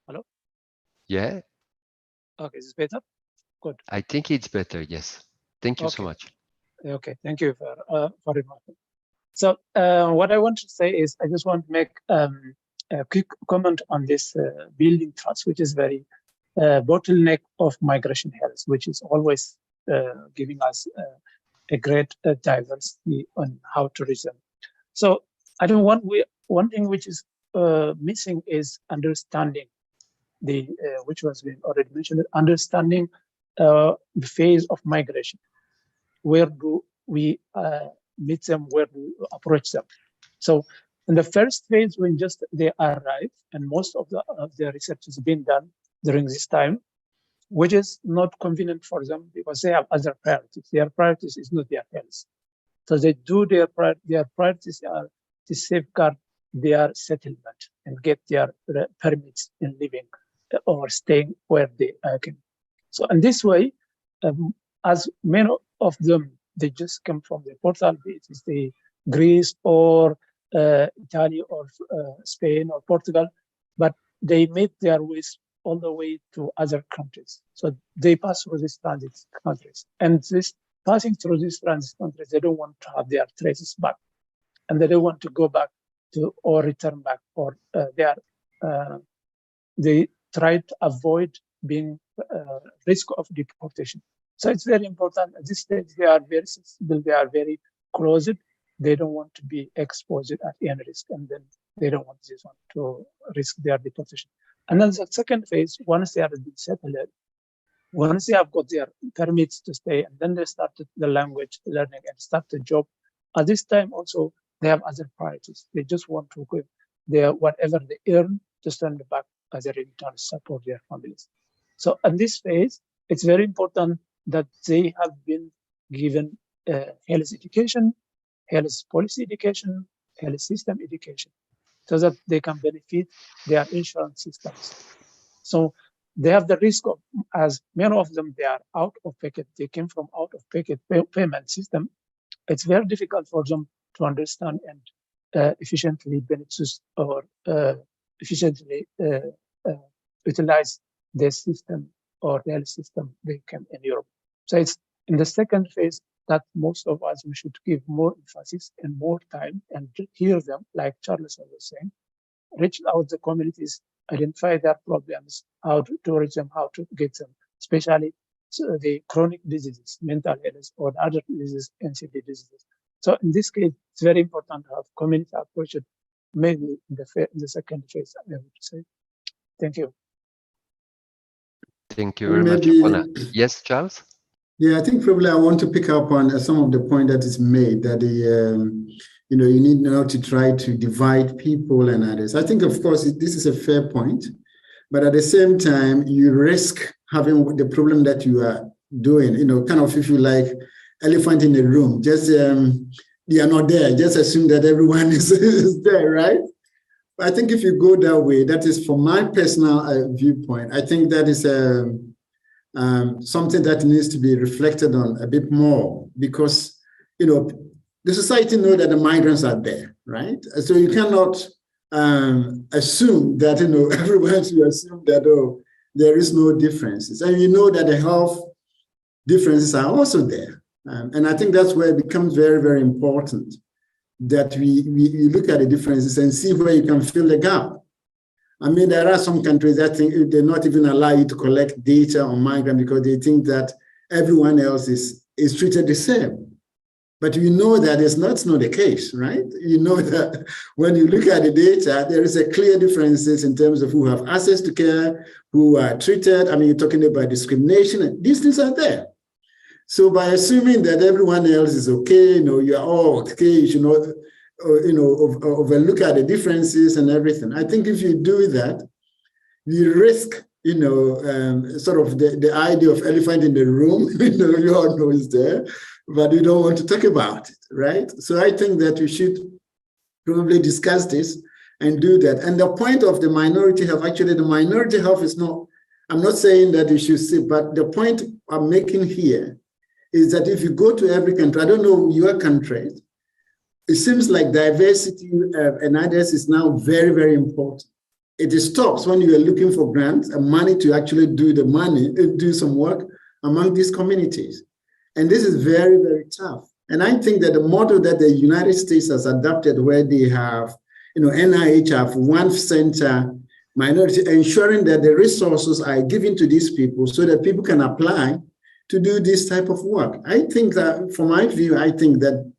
S8: Hello?
S2: Yeah.
S8: Okay, is this better? Good.
S2: I think it's better, yes. Thank you so much.
S8: Okay, thank you for remarking. So what I want to say is, I just want to make a quick comment on this building trust, which is very bottleneck of migration health, which is always giving us a great diversity on how to reason. So I don't want, one thing which is missing is understanding which was already mentioned, understanding the phase of migration. Where do we meet them? Where do we approach them? So in the first phase, when just they arrive, and most of their research has been done during this time, which is not convenient for them because they have other priorities. Their priorities is not their health. So they do their priorities are to safeguard their settlement and get their permits in living or staying where they can. So in this way, as many of them, they just come from the portal, it is the Greece or Italy or Spain or Portugal, but they made their ways all the way to other countries. So they pass through these transit countries. And this passing through these transit countries, they don't want to have their traces back. And they don't want to go back to or return back, or they try to avoid being risk of deportation. So it's very important. At this stage, they are very sensible, they are very closed. They don't want to be exposed at any risk, and then they don't want this one to risk their deportation. And then the second phase, once they have been settled, once they have got their permits to stay, and then they started the language learning and start the job. At this time also, they have other priorities. They just want to give their whatever they earn to send back as a return to support their families. So in this phase, it's very important that they have been given health education, health policy education, health system education, so that they can benefit their insurance systems. So they have the risk of, as many of them, they are out of pocket, they came from out of pocket payment system. It's very difficult for them to understand and efficiently benefit or efficiently utilize their system or the health system they came in Europe. So it's in the second phase that most of us, we should give more emphasis and more time and hear them, like Charles was saying, reach out the communities, identify their problems, how to reach them, how to get them, especially the chronic diseases, mental illness, or other diseases, NCD diseases. So in this case, it's very important to have community approach, mainly in the second phase, I would say. Thank you.
S2: Thank you very much. Yes, Charles?
S4: Yeah, I think probably I want to pick up on some of the point that is made, that you need not to try to divide people and others. I think, of course, this is a fair point, but at the same time, you risk having the problem that you are doing, kind of, if you like, elephant in the room. Just they are not there. Just assume that everyone is there, right? But I think if you go that way, that is from my personal viewpoint, I think that is something that needs to be reflected on a bit more, because, the society knows that the migrants are there, right? So you cannot assume that, everyone should assume that, there is no differences. And you know that the health differences are also there. And I think that's where it becomes very, very important that we look at the differences and see where you can fill the gap. I mean, there are some countries that think they not even allow you to collect data on migrants because they think that everyone else is treated the same. But we know that that's not the case, right? You know that when you look at the data, there is a clear differences in terms of who have access to care, who are treated. I mean, you're talking about discrimination, and these things are there. So by assuming that everyone else is okay, you're all okay, you should not, overlook at the differences and everything. I think if you do that, you risk, sort of the idea of elephant in the room. You all know it's there, but you don't want to talk about it, right? So I think that we should probably discuss this and do that. And the point of the minority health, actually, the minority health is not, I'm not saying that you should see, but the point I'm making here is that if you go to every country, I don't know your country, it seems like diversity and others is now very, very important. It stops when you are looking for grants and money to actually do some work among these communities. And this is very, very tough. And I think that the model that the United States has adopted, where they have, NIH have one center, minority, ensuring that the resources are given to these people so that people can apply to do this type of work. I think that, from my view, I think that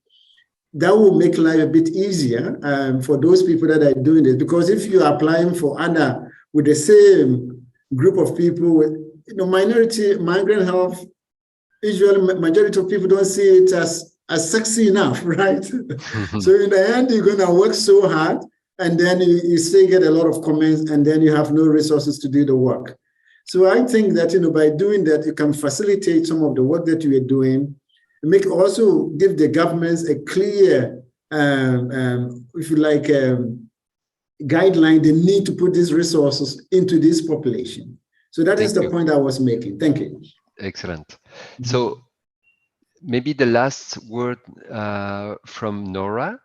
S4: will make life a bit easier for those people that are doing it. Because if you are applying for with the same group of people with, migrant health, usually majority of people don't see it as as sexy enough, right? So in the end, you're going to work so hard, and then you still get a lot of comments, and then you have no resources to do the work. So I think that, by doing that, you can facilitate some of the work that you are doing, and also give the governments a clear, if you like, guideline. They need to put these resources into this population. So that is the point I was making. Thank you.
S2: Excellent. So maybe the last word from Nora.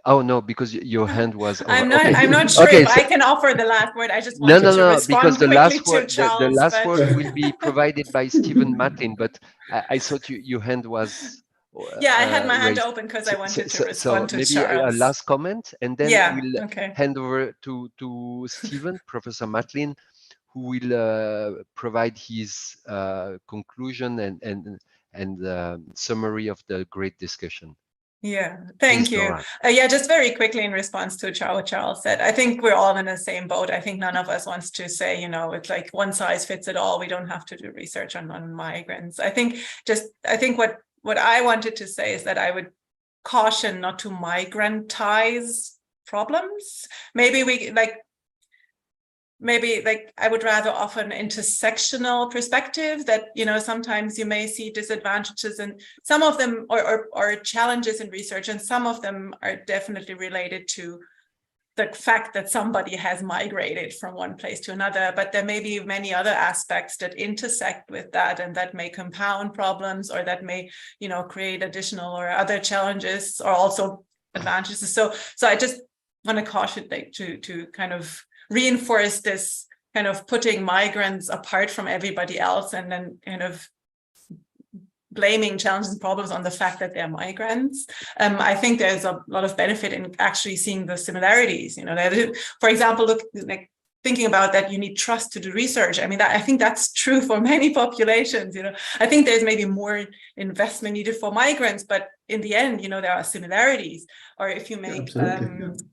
S2: Oh no, because your hand was over.
S5: I'm not.
S2: Okay.
S5: I'm not sure
S2: Okay,
S5: if
S2: so,
S5: I can offer the last word. I just wanted to respond
S2: because the
S5: quickly
S2: last
S5: to
S2: word,
S5: Charles.
S2: the last
S5: but...
S2: word will be provided by Stephen Matlin. But I thought your hand was.
S5: Yeah, I had my hand
S2: raised.
S5: open because I wanted to respond
S2: so
S5: to
S2: maybe a
S5: Charles.
S2: last comment, and then we'll
S5: okay.
S2: hand over to Stephen, Professor Matlin, who will provide his conclusion and summary of the great discussion.
S5: Yeah, thank you. Yeah, just very quickly in response to what Charles said, I think we're all in the same boat. I think none of us wants to say, it's like one size fits it all. We don't have to do research on migrants. I think what I wanted to say is that I would caution not to migrantize problems. Maybe I would rather offer an intersectional perspective that, sometimes you may see disadvantages and some of them or challenges in research, and some of them are definitely related to the fact that somebody has migrated from one place to another, but there may be many other aspects that intersect with that and that may compound problems, or that may, create additional or other challenges or also advantages. So I just want to caution to kind of reinforce this kind of putting migrants apart from everybody else and then kind of blaming challenges and problems on the fact that they're migrants. I think there's a lot of benefit in actually seeing the similarities. For example, thinking about that, you need trust to do research. I think that's true for many populations. I think there's maybe more investment needed for migrants, but in the end, there are similarities. Or if you make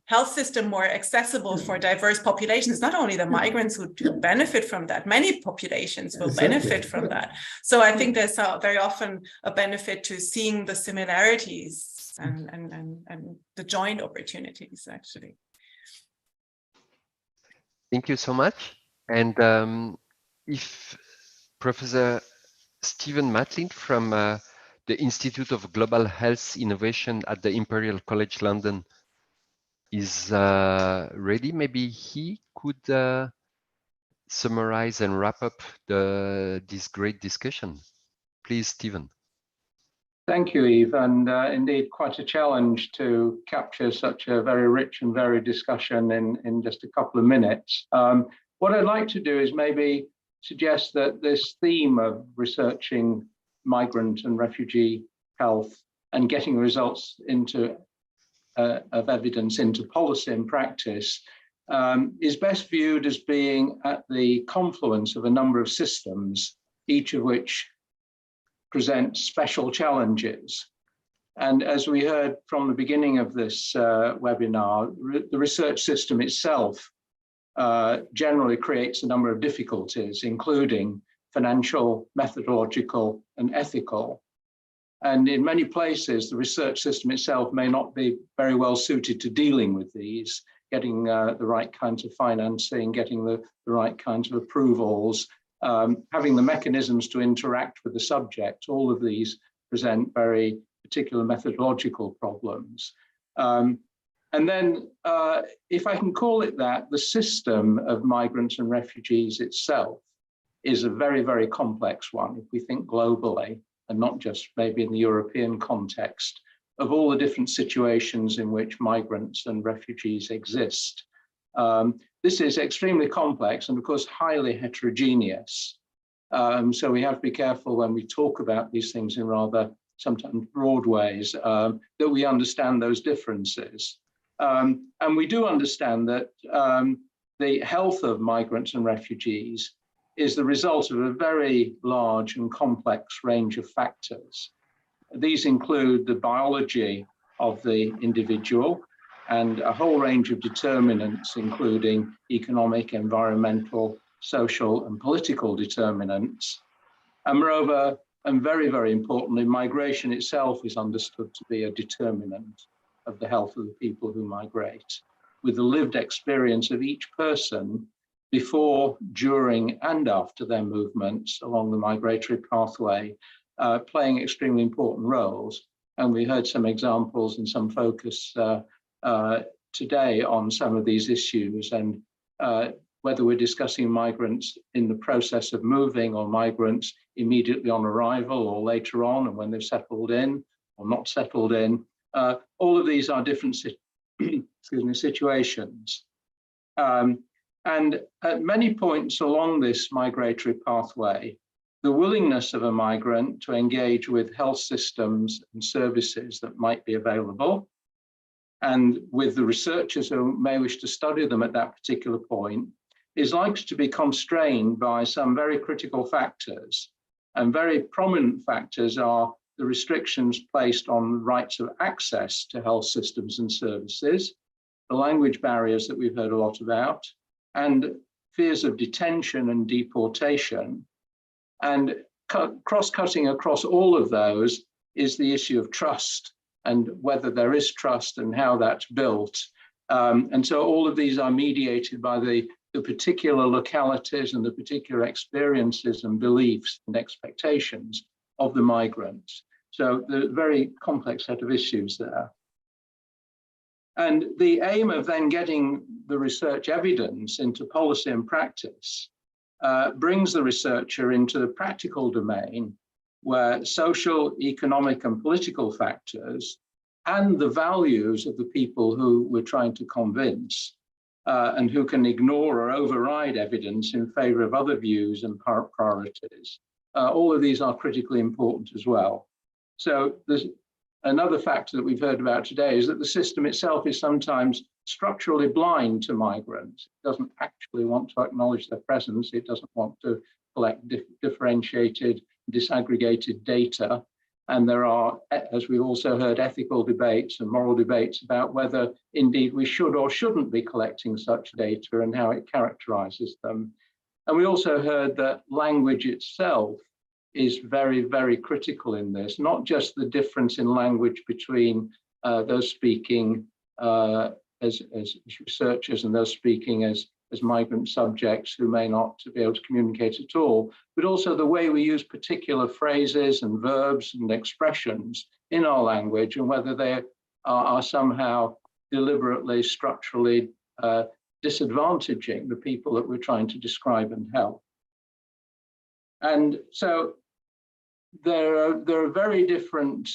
S5: health system more accessible for diverse populations, not only the migrants who do benefit from that, many populations will benefit from that. So I think there's very often a benefit to seeing the similarities and the joint opportunities, actually.
S2: Thank you so much. And if Professor Stephen Matlin from the Institute of Global Health Innovation at the Imperial College London is ready, maybe he could summarize and wrap up this great discussion. Please, Stephen.
S9: Thank you, Yves, and indeed quite a challenge to capture such a very rich and varied discussion in just a couple of minutes. What I'd like to do is maybe suggest that this theme of researching migrant and refugee health and getting results of evidence into policy and practice is best viewed as being at the confluence of a number of systems, each of which present special challenges. And as we heard from the beginning of this webinar, the research system itself generally creates a number of difficulties, including financial, methodological, and ethical. And in many places, the research system itself may not be very well suited to dealing with these, getting the right kinds of financing, getting the right kinds of approvals, having the mechanisms to interact with the subject. All of these present very particular methodological problems. And then, if I can call it that, the system of migrants and refugees itself is a very, very complex one, if we think globally, and not just maybe in the European context, of all the different situations in which migrants and refugees exist. This is extremely complex and, of course, highly heterogeneous. So we have to be careful when we talk about these things in rather sometimes broad ways, that we understand those differences. And we do understand that the health of migrants and refugees is the result of a very large and complex range of factors. These include the biology of the individual and a whole range of determinants, including economic, environmental, social, and political determinants. And moreover, And very, very importantly, migration itself is understood to be a determinant of the health of the people who migrate, with the lived experience of each person before, during, and after their movements along the migratory pathway, playing extremely important roles. And we heard some examples and some focus today on some of these issues, and whether we're discussing migrants in the process of moving or migrants immediately on arrival or later on and when they've settled in or not settled in. All of these are different situations. And at many points along this migratory pathway, the willingness of a migrant to engage with health systems and services that might be available, and with the researchers who may wish to study them at that particular point, is likely to be constrained by some very critical factors. And very prominent factors are the restrictions placed on rights of access to health systems and services, the language barriers that we've heard a lot about, and fears of detention and deportation. And cross-cutting across all of those is the issue of trust, and whether there is trust and how that's built. And so all of these are mediated by the particular localities and the particular experiences and beliefs and expectations of the migrants. So there's a very complex set of issues there. And the aim of then getting the research evidence into policy and practice brings the researcher into the practical domain, where social, economic, and political factors and the values of the people who we're trying to convince and who can ignore or override evidence in favor of other views and priorities. All of these are critically important as well. So there's another factor that we've heard about today is that the system itself is sometimes structurally blind to migrants. It doesn't actually want to acknowledge their presence. It doesn't want to collect differentiated, disaggregated data. And there are, as we've also heard, ethical debates and moral debates about whether indeed we should or shouldn't be collecting such data and how it characterizes them. And we also heard that language itself is very, very critical in this, not just the difference in language between those speaking as researchers and those speaking as migrant subjects who may not be able to communicate at all, but also the way we use particular phrases and verbs and expressions in our language, and whether they are somehow deliberately, structurally disadvantaging the people that we're trying to describe and help. And so there are very different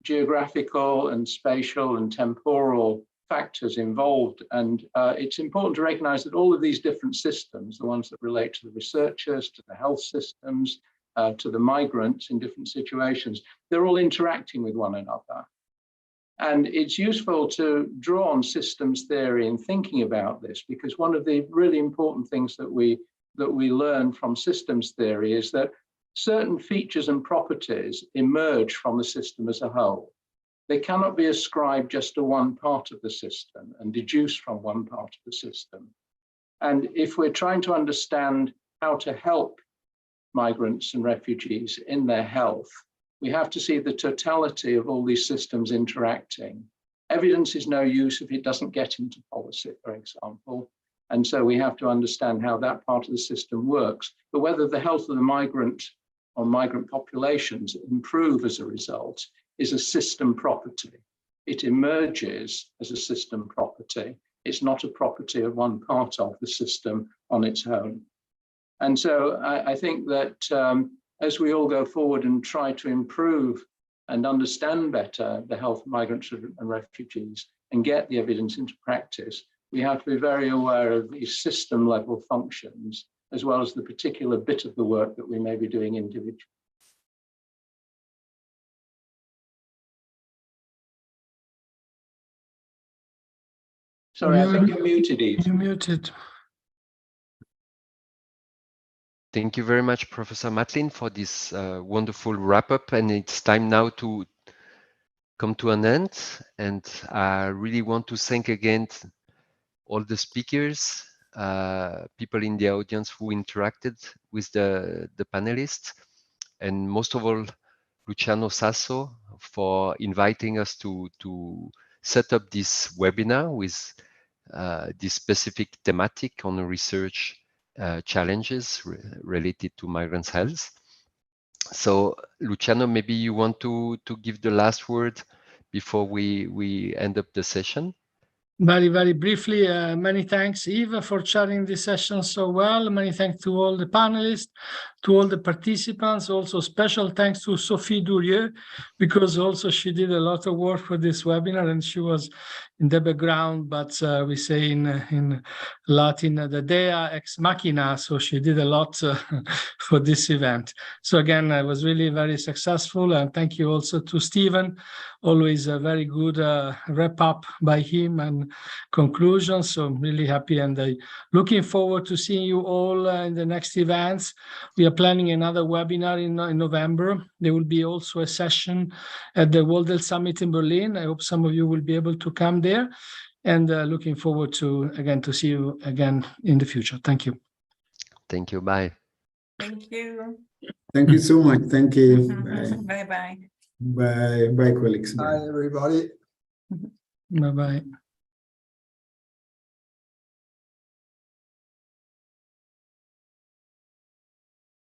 S9: geographical and spatial and temporal factors involved. And it's important to recognize that all of these different systems, the ones that relate to the researchers, to the health systems, to the migrants in different situations, they're all interacting with one another. And it's useful to draw on systems theory in thinking about this, because one of the really important things that we learn from systems theory is that certain features and properties emerge from the system as a whole. They cannot be ascribed just to one part of the system and deduced from one part of the system. And if we're trying to understand how to help migrants and refugees in their health, we have to see the totality of all these systems interacting. Evidence is no use if it doesn't get into policy, for example. And so we have to understand how that part of the system works. But whether the health of the migrant or migrant populations improve as a result is a system property. It emerges as a system property. It's not a property of one part of the system on its own. And so I think that as we all go forward and try to improve and understand better the health of migrants and refugees and get the evidence into practice, we have to be very aware of these system level functions, as well as the particular bit of the work that we may be doing individually. Sorry, I think you're muted, Eve.
S1: You're muted.
S2: Thank you very much, Professor Matlin, for this wonderful wrap-up. And it's time now to come to an end. And I really want to thank again all the speakers, people in the audience who interacted with the panelists. and most of all, Luciano Sasso for inviting us to set up this webinar with this specific thematic on research challenges related to migrants' health. So, Luciano, maybe you want to give the last word before we end up the session?
S1: Very, very briefly, many thanks, Eva, for chairing this session so well. Many thanks to all the panelists, to all the participants. Also, special thanks to Sophie Durieux, because also she did a lot of work for this webinar and she was in the background, but we say in Latin, the dea ex machina, so she did a lot for this event. So again, I was really very successful, and thank you also to Stephen. Always a very good wrap up by him and conclusion. So I'm really happy, and looking forward to seeing you all in the next events. We are planning another webinar in November. There will be also a session at the World Health Summit in Berlin. I hope some of you will be able to come there, and looking forward to see you again in the future. Thank you.
S2: Thank you. Bye.
S5: Thank you.
S4: Thank you so much. Thank you.
S5: Bye bye.
S4: Bye, colleagues.
S3: Bye, everybody.
S1: Bye bye.